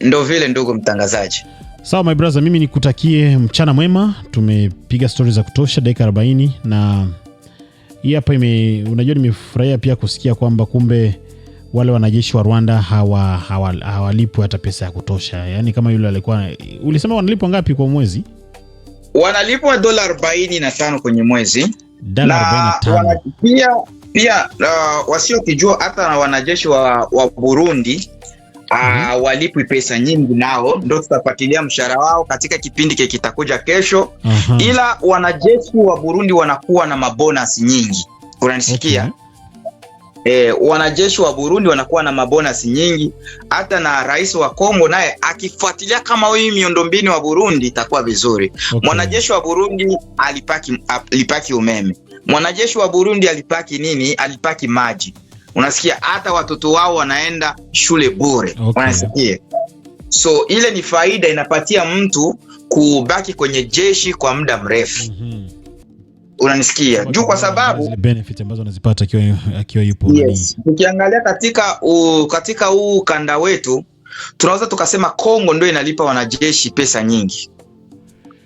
Ndo vile ndugu mtangazaji. Sawa my brother, mimi nikutakie mchana mwema. Tumepiga stories za kutosha dakika 40, na hii hapa unajua nimefurahia pia kusikia kwamba kumbe wale wanajeshi wa Rwanda hawalipwi hata pesa ya kutosha. Yani kama yule alikuwa, ulisema wanalipwa ngapi kwa mwezi? Wanalipwa $45 kwenye mwezi. $45. Pia wasiokijua hata na wanajeshi wa Burundi walipwi pesa nyingi, nao ndio tutafuatilia mshahara wao katika kipindi kitakuja kesho. Ila wanajeshi wa Burundi wanakuwa na mabonus nyingi. Unanisikia? Wanajeshi wa Burundi wanakuwa na mabonus nyingi, hata na rais wa Kongo naye akifuatilia kama hii miundombinu wa Burundi itakuwa vizuri. Mwanajeshi wa Burundi alipaki umeme. Mwanajeshi wa Burundi alipaki maji. Unasikia? Hata watoto wao wanaenda shule bure. Unasikia? So ile ni faida inapatia mtu kubaki kwenye jeshi kwa muda mrefu. Unanisikia? Juu kwa sababu benefit ambazo anazipata akiwa yupo. Yes. Tukiangalia katika huu kanda wetu, tunaweza tukasema Kongo ndio inalipa wanajeshi pesa nyingi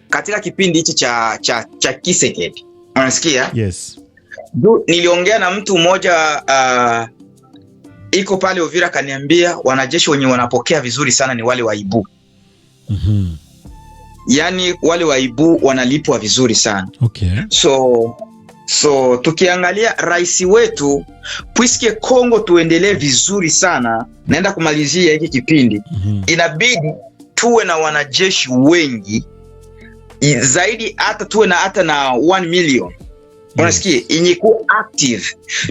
katika kipindi hichi cha Kisekedi. Unasikia? Yes. Niliongea na mtu mmoja iko pale Uvira, kaniambia wanajeshi wenye wanapokea vizuri sana ni wale wa Ibu. Yani wale wa Ibu wanalipwa vizuri sana. So tukiangalia rais wetu, puisque Kongo tuendelee vizuri sana, naenda kumalizia hiki kipindi, inabidi tuwe na wanajeshi wengi zaidi, hata tuwe na 1 million. Unasikia? Yenye kuwa active.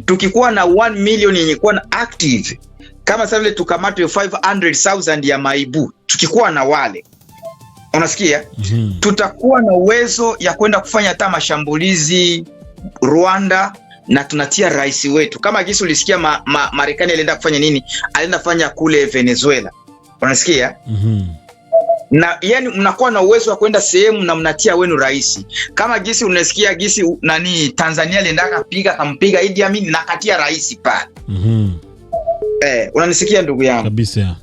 Tukikuwa na 1 million yenye kuwa na active, kama sasa vile tukamate 500,000 ya Maibu, tukikuwa na wale, unasikia? Tutakuwa na uwezo ya kwenda kufanya hata mashambulizi Rwanda, na tunatia rais wetu. Kama jinsi ulisikia Marekani alienda kufanya nini? Alienda fanya kule Venezuela. Unasikia? Na yani mnakuwa na uwezo wa kwenda sehemu na mnatia wenu rais. Kama jinsi unasikia jinsi Tanzania alienda kampiga Idi Amin na katia rais pale. Unanisikia ndugu yangu? Kabisa.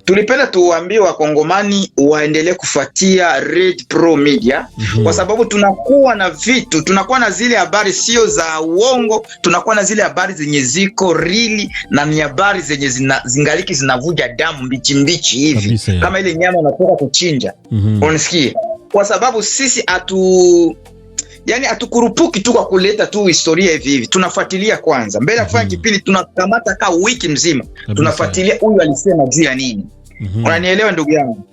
Tulipenda tuwaambie Wakongomani waendelee kufuatia Red Pro Media, kwa sababu tunakuwa na zile habari sio za uongo, tunakuwa na zile habari zenye ziko really, na ni habari zenye zingaliki zinavuja damu mbichi hivi kabisa, kama ile nyama unatoka kuchinja. Unasikia? Kwa sababu sisi hatukurupuki tu kwa kuleta tu historia hivi. Tunafuatilia kwanza. Mbele ya kufanya kipindi tunakamata ka wiki mzima. Tunafuatilia huyu alisema juu ya nini. Unanielewa ndugu yangu?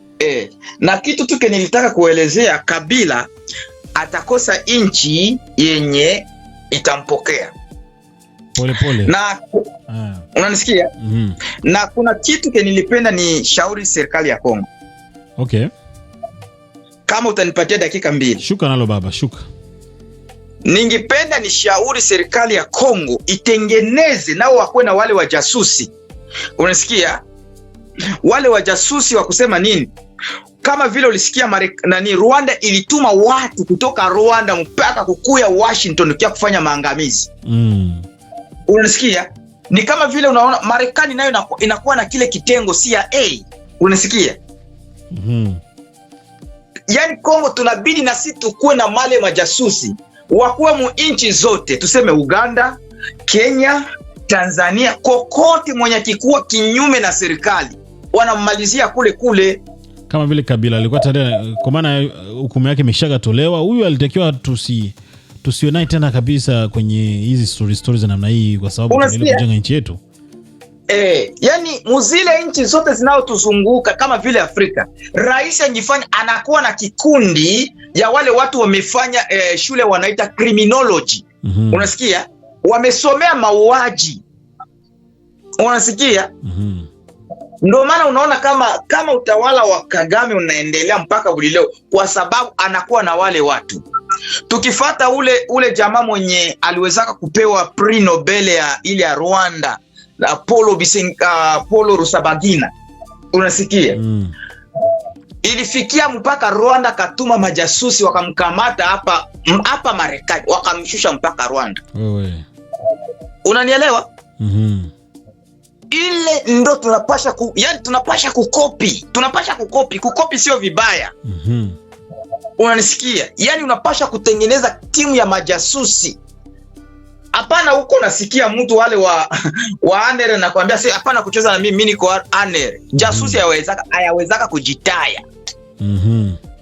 Na kitu tu nilitaka kuelezea, Kabila atakosa inchi yenye itampokea. Pole. Na unanisikia? Na kuna kitu nilipenda ni shauri serikali ya Kongo. Kama utanipatia dakika 2. Shuka nalo baba, shuka. Ningependa ni shauri serikali ya Kongo itengeneze nao wakuwe na wale wajasusi. Unasikia? Wale wajasusi wa kusema nini? Kama vile ulisikia Rwanda ilituma watu kutoka Rwanda mpaka kukuya Washington kia kufanya maangamizi. Unasikia? Ni kama vile unaona Marekani nayo inakuwa na kile kitengo CIA. Unasikia? Yani Kongo tunabidi na sisi tukue na male majasusi wakuwa mu inchi zote, tuseme Uganda, Kenya, Tanzania, kokote mwenye kikuwa kinyume na serikali wanamalizia kule. Kama vile Kabila alikuwa tayari, kwa maana hukumu yake imeshagatolewa. Huyu alitakiwa tusionai tena kabisa kwenye hizi stories za namna hii, kwa sababu tunaendelea kujenga nchi yetu. Yani muzile nchi zote zinaotuzunguka kama vile Afrika, rais anjifanya anakuwa na kikundi ya wale watu wamefanya shule wanaita criminology. Unasikia? Wamesomea mauaji. Unasikia? Ndio maana unaona kama utawala wa Kagame unaendelea mpaka leo, kwa sababu anakuwa na wale watu. Tukifata ule jamaa mwenye aliwezaka kupewa Prix Nobel ya ile ya Rwanda, Paul Rusabagina, unasikia? Ilifikia mpaka Rwanda katuma majasusi wakamkamata hapa Marekani, wakamshusha mpaka Rwanda. Unanielewa? Ile ndo tunapasha yani tunapasha kukopi. Kukopi sio vibaya. Unanisikia? Yani unapasha kutengeneza timu ya majasusi. Hapana huko nasikia mtu wale wa Anere na kuambia sasa hapana kucheza na mimi niko Anere. Jasusi hayawezaka kujitaya.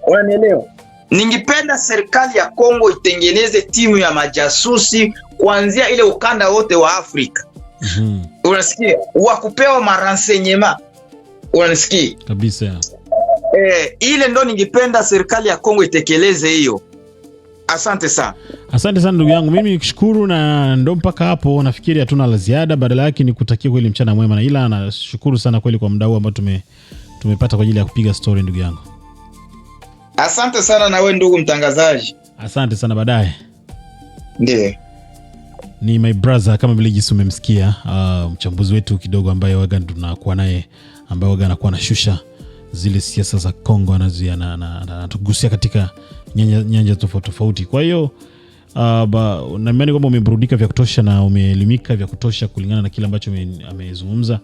Unanielewa? Ningependa serikali ya Kongo itengeneze timu ya majasusi kuanzia ile ukanda wote wa Afrika. Unasikia? Wakupewa marenseignement. Unanisikia? Kabisa. Ile ndo ningependa serikali ya Kongo itekeleze hiyo. Asante sana. Asante sana ndugu yangu. Mimi nikushukuru na ndo mpaka hapo nafikiri hatuna la ziada, badala yake ni kutakia kweli mchana mwema, na ila nashukuru sana kweli kwa muda huu ambao tumepata kwa ajili ya kupiga story ndugu yangu. Asante sana na wewe ndugu mtangazaji. Asante sana, baadaye. Ndiyo. Ni my brother kama vile jinsi umemsikia, mchambuzi wetu kidogo ambaye waga tunakuwa naye, ambaye waga anakuwa anashusha zile siasa za Kongo, anatugusia katika nyanja tofauti tofauti. Kwa hiyo naamini kwamba umeburudika vya kutosha na umeelimika vya kutosha kulingana na kile ambacho amezungumza.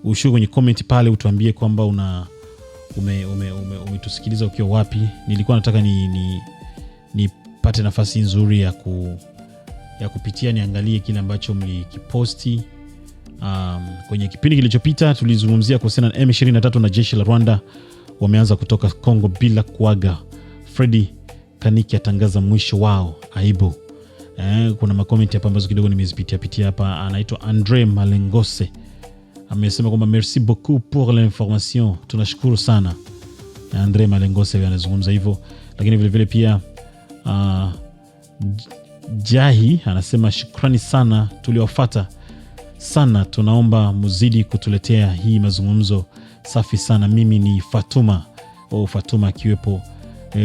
Ushuke kwenye comment pale utuambie kwamba umetusikiliza ukiwa wapi. Nilikuwa nataka nipate nafasi nzuri ya kupitia niangalie kile ambacho mlikiposti. Kwenye kipindi kilichopita tulizungumzia kuhusiana na M23 na jeshi la Rwanda wameanza kutoka Kongo bila kuaga. Freddy Kaniki atangaza mwisho wao, aibu. Kuna makomenti hapa ambazo kidogo nimezipitia hapa. Anaitwa Andre Malengose amesema kwamba merci beaucoup pour l'information. Tunashukuru sana. Andre Malengose anazungumza hivyo, lakini vile vile pia Jahi anasema shukrani sana, tuliwafuata sana, tunaomba muzidi kutuletea hii mazungumzo safi sana. Mimi ni Fatuma. Fatuma akiwepo.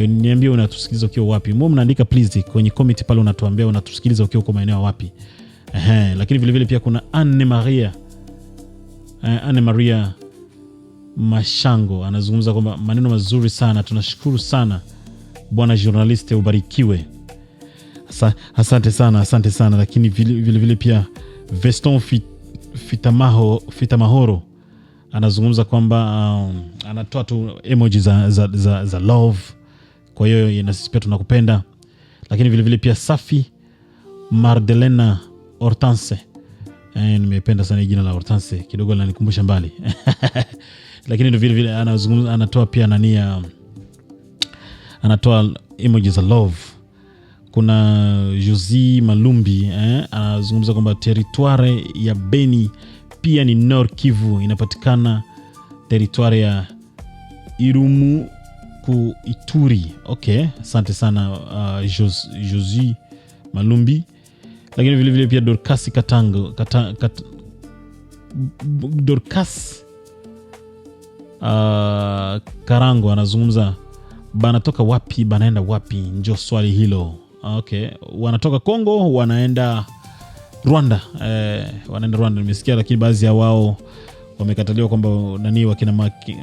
Niambie unatusikiliza ukiwa wapi. Mbona mnaandika please kwenye comment pale, unatuambia unatusikiliza ukiwa kwa maeneo wapi. Lakini vile vile pia kuna Anne Maria Mashango anazungumza kwamba maneno mazuri sana, tunashukuru sana bwana journaliste, ubarikiwe. Asante sana. Lakini vile vile pia Veston Fitamahoro anazungumza kwamba anatoa tu emoji za love. Kwa hiyo na sisi pia tunakupenda. Lakini vile vile pia Safi Mardelena Hortense, nimependa sana jina la Hortense, kidogo linanikumbusha mbali. Lakini vile vile anazungumza, anatoa pia anatoa emoji za love. Kuna Josie Malumbi anazungumza kwamba territoire ya Beni pia ni Nord Kivu, inapatikana territoire ya Irumu ku Ituri. Okay, asante sana Josie Malumbi. Lakini vile vile pia Dorcas Dorcas Karango anazungumza banatoka wapi, banaenda wapi, njo swali hilo. Okay, wanatoka Kongo wanaenda Rwanda. Wanaenda Rwanda nimesikia, lakini baadhi ya wao wamekataliwa kwamba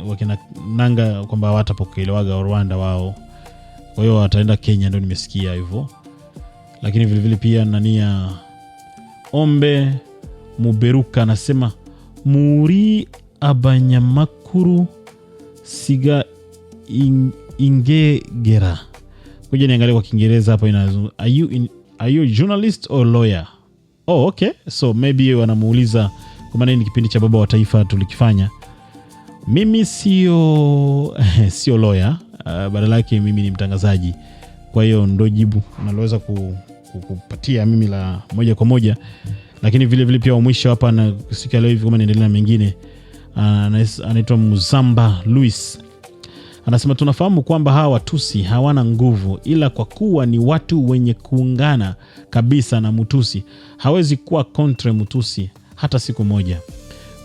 wakina nanga kwamba hawatapokelewaga Rwanda wao. Kwa hiyo wataenda Kenya, ndio nimesikia hivyo. Lakini vile vile pia Ombe Muberuka anasema muri abanyamakuru siga ingegera. Kuja niangalie kwa Kiingereza hapa inazungumza are you a journalist or lawyer? Okay, so maybe wanamuuliza kwa nini kipindi cha Baba wa Taifa tulikifanya. Mimi sio lawyer, badala yake mimi ni mtangazaji. Kwa hiyo ndo jibu naloweza kupatia mimi la moja kwa moja. Lakini vile vile pia wa mwisho hapa na sikia leo hivi kama niendelea na mengine, anaitwa Muzamba Luis anasema tunafahamu kwamba hawa Watusi hawana nguvu, ila kwa kuwa ni watu wenye kuungana kabisa na Mutusi, hawezi kuwa kontra Mutusi hata siku moja.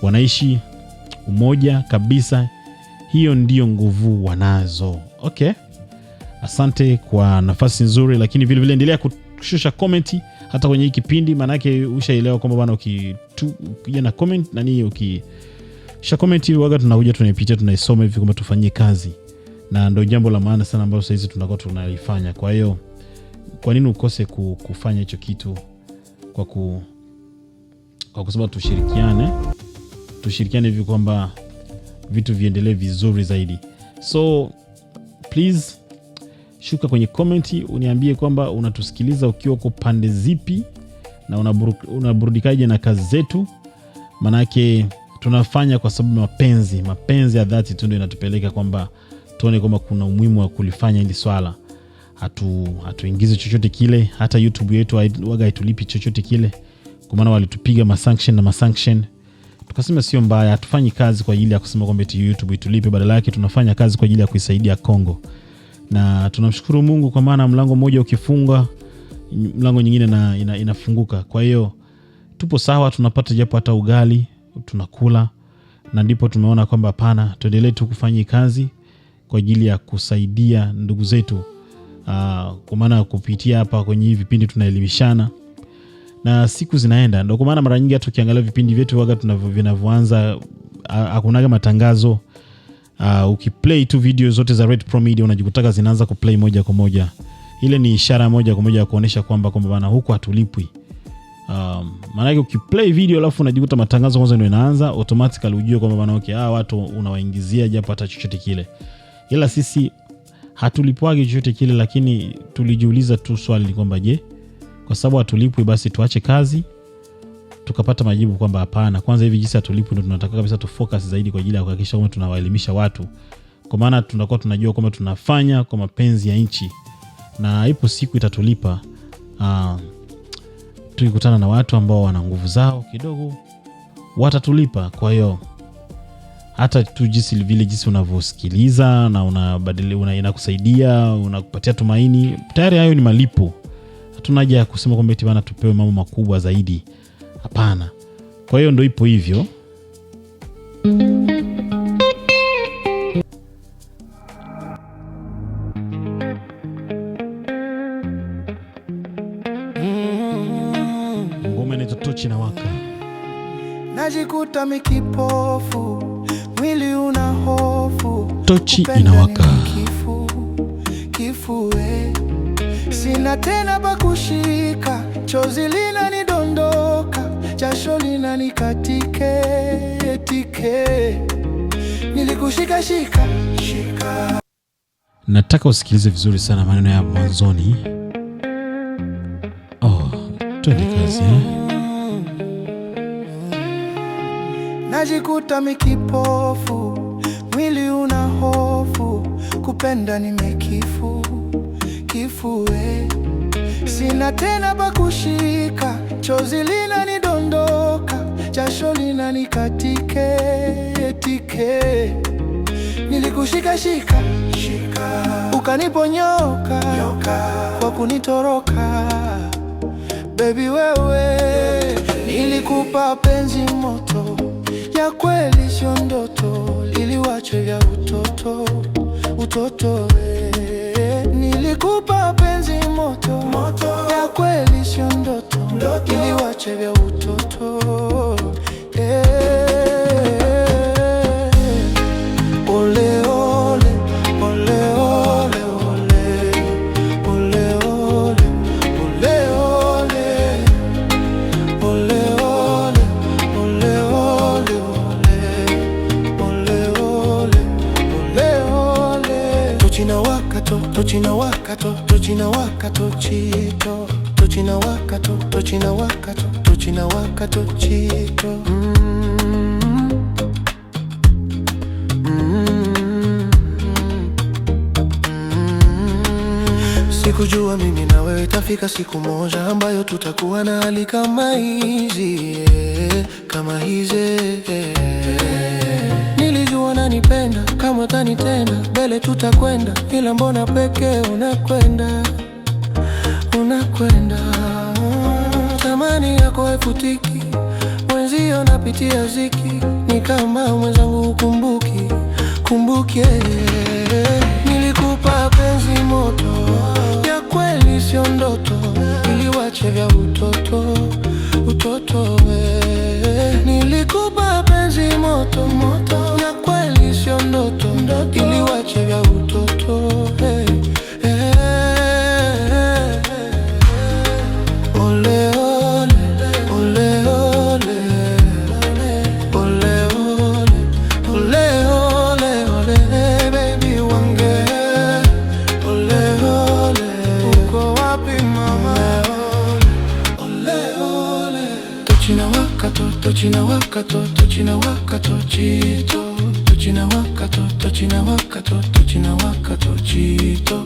Wanaishi umoja kabisa, hiyo ndiyo nguvu wanazo. Okay, Asante kwa nafasi nzuri, lakini vile vile endelea kushusha comment hata kwenye hiki kipindi, maana yake ushaelewa kwamba bwana ukija na comment nani ukisha comment waga tunakuja tunaipitia tunaisoma hivi kwamba tufanyie kazi, na ndio jambo la maana sana ambalo sasa hizi tunakuwa tunalifanya. Kwa hiyo kwa nini ukose kufanya hicho kitu kwa kusema tushirikiane hivi kwamba vitu viendelee vizuri zaidi. So please shuka kwenye comment uniambie kwamba unatusikiliza ukiwa kwa pande zipi na unaburudikaje na kazi zetu, manake tunafanya kwa sababu mapenzi ya dhati tu ndio inatupeleka kwamba tuone kwamba kuna umuhimu wa kulifanya hili swala. Hatuingize chochote kile, hata YouTube yetu waga haitulipi chochote kile, kwa maana walitupiga masanction tukasema sio mbaya. Hatufanyi kazi kwa ajili ya kusema kwamba YouTube itulipe, badala yake tunafanya kazi kwa ajili ya kuisaidia Kongo, na tunamshukuru Mungu kwa maana mlango mmoja ukifunga mlango nyingine inafunguka. Kwa hiyo tupo sawa, tunapata japo hata ugali tunakula, na ndipo tumeona kwamba hapana, tuendelee tu kufanya kazi kwa ajili ya kusaidia ndugu zetu, kwa maana kupitia hapa kwenye hivi vipindi tunaelimishana na siku zinaenda. Ndio kwa maana mara nyingi hata ukiangalia vipindi vyetu waga vinavyoanza hakunaga matangazo. Ukiplay tu video zote za Red Pro Media unajikutaka zinaanza kuplay moja kwa moja. Ile ni ishara moja kwa moja ya kuonesha kwamba bana huko hatulipwi. Maana yake ukiplay video alafu unajikuta matangazo kwanza ndio inaanza, automatically ujue kwamba bana okay, watu unawaingizia japo hata chochote kile. Ila sisi hatulipwagi chochote kile, lakini tulijiuliza tu swali kwamba je, kwa sababu hatulipwi basi tuache kazi? Tukapata majibu kwamba hapana, kwanza hivi jinsi hatulipwi ndio tunataka kabisa tu focus zaidi kwa ajili ya kuhakikisha kwamba tunawaelimisha watu, kwa maana tunakuwa tunajua kwamba tunafanya kwa mapenzi ya nchi na ipo siku itatulipa. Tukikutana na watu ambao wana nguvu zao kidogo watatulipa. Kwa hiyo hata tu jinsi unavyosikiliza na inakusaidia, unakupatia tumaini, tayari hayo ni malipo. Hatuna haja ya kusema kwamba eti bana tupewe mambo makubwa zaidi. Hapana. Kwa hiyo ndio ipo hivyo. Ngoma inaitwa Tochi Inawaka. Najikuta mikipofu, mwili una hofu. Tochi Inawaka. Kifu sina tena pa kushika, chozi linanidondoka, jasho linanikatike tike. Nilikushika shika. Nataka usikilize vizuri sana maneno ya mwanzoni. Twende kazi. Najikuta mikipofu, mwili una hofu, kupenda nimekifu. Sina tena pa kushika, chozi linanidondoka, jasho linanikatike tike. Nilikushika shika, ukaniponyoka kwa kunitoroka. Baby wewe, nilikupa penzi moto, ya kweli sio ndoto, liliwache vya utoto. Nilikupa penzi moto, ya kweli sio ndoto, liliwache vya utoto. Ole ole, ole ole ole, ole ole, ole ole, ole ole, ole ole, ole ole, ole ole. Tochi inawaka to, tochi inawaka to, tochi inawaka tochito, tochi inawaka to, tochi inawaka to, tochi inawaka tochito. Sikujua mimi na wewe itafika siku moja ambayo tutakuwa na hali kama hizi, kama hizi. Nilijua unanipenda, kama utanitenda mbele tutakwenda, ila mbona peke unakwenda. Tamani yako haifutiki, mwenzio napitia ziki, ni kama mwenzangu kumbuki. Nilikupa penzi moto, viache vya utoto, utoto nilikupa penzi moto moto, na kweli sio ndoto, ili wache vya utoto ole ole, ole ole, ole ole, ole ole, baby wange ole ole, uko wapi mama? Ole ole, tochina wakato, tochina wakato, tochina wakato chito, tochina wakato, tochina wakato, tochina wakato chito.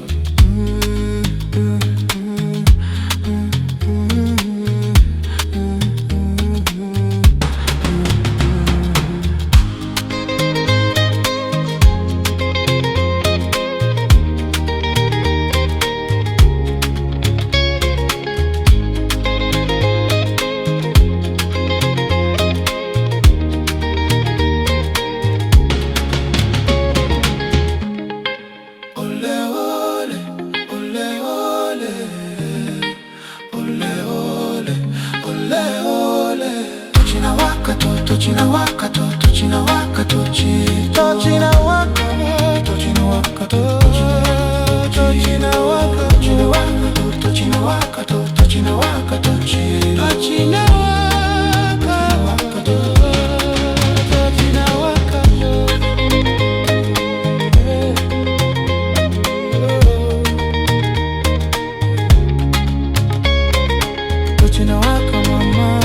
Tochina wakato, tochina wakato chito, tochina wakato, tochina wakato, tochina wakato, tochina wakato, tochina wakato chito, tochina wakato, tochina wakato. Tochina wakato mama,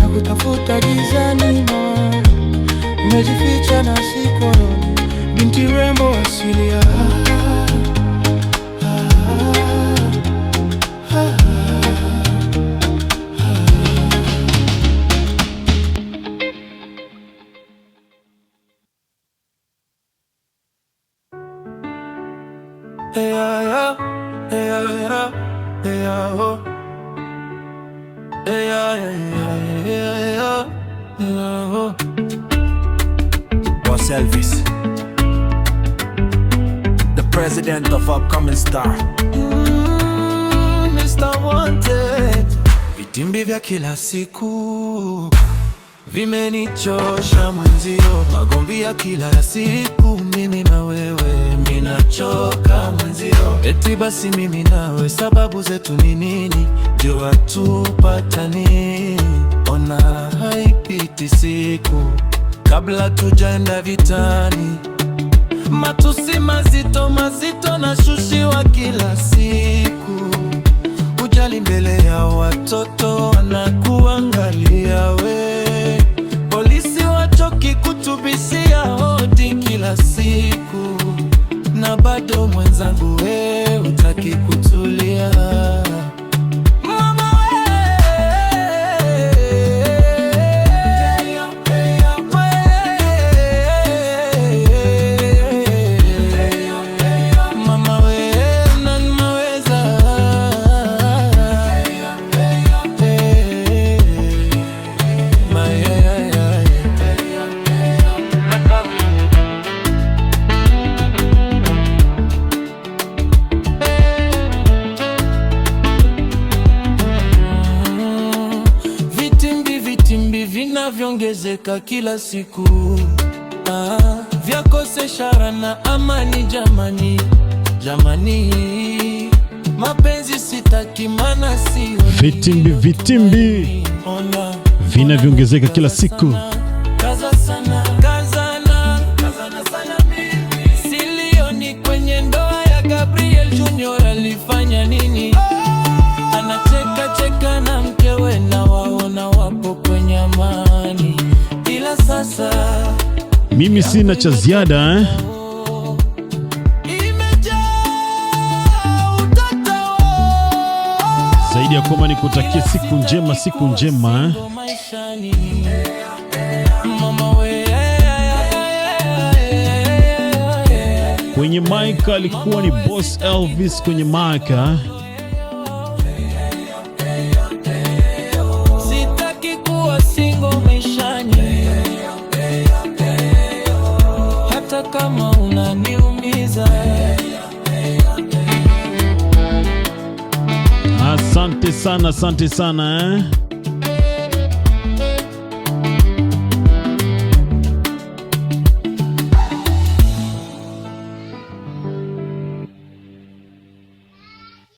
nakutafuta gizani ma, umejificha na sikuoni, binti rembo asilia. Was Elvis, the president of upcoming star, Mr. Wanted. Vitimbi vya kila siku vimenichosha mwenzio, magomvi ya kila siku, mimi na wewe, minachoka mwenzio. Eti basi mimi nawe, sababu zetu ni nini? Ndio hatupatani. Ona haipiti siku kabla tujaenda vitani, matusi mazito mazito na shushiwa kila siku. Ujali mbele ya watoto wanakuangalia we, polisi wachoki kutubishia hodi kila siku, na bado mwenzangu we utaki kutulia. Vinavyoongezeka kila siku, vyakosesha raha na amani. Jamani, jamani, mapenzi sitaki, mana sio vitimbi, vitimbi vinavyoongezeka kila siku. Kaza sana, kazana, kazana sana mimi. Silioni kwenye ndoa ya Gabriel Junior, alifanya nini? Anacheka cheka na mkewe na waona wapo kwenye amani, ila sasa mimi sina cha ziada zaidi ya kwamba nikutakia siku njema, siku njema Kwenye mic alikuwa ni Boss Elvis kwenye mic. Sitaki kuwa single maishani, hata kama unaniumiza. Asante. Asante sana, asante sana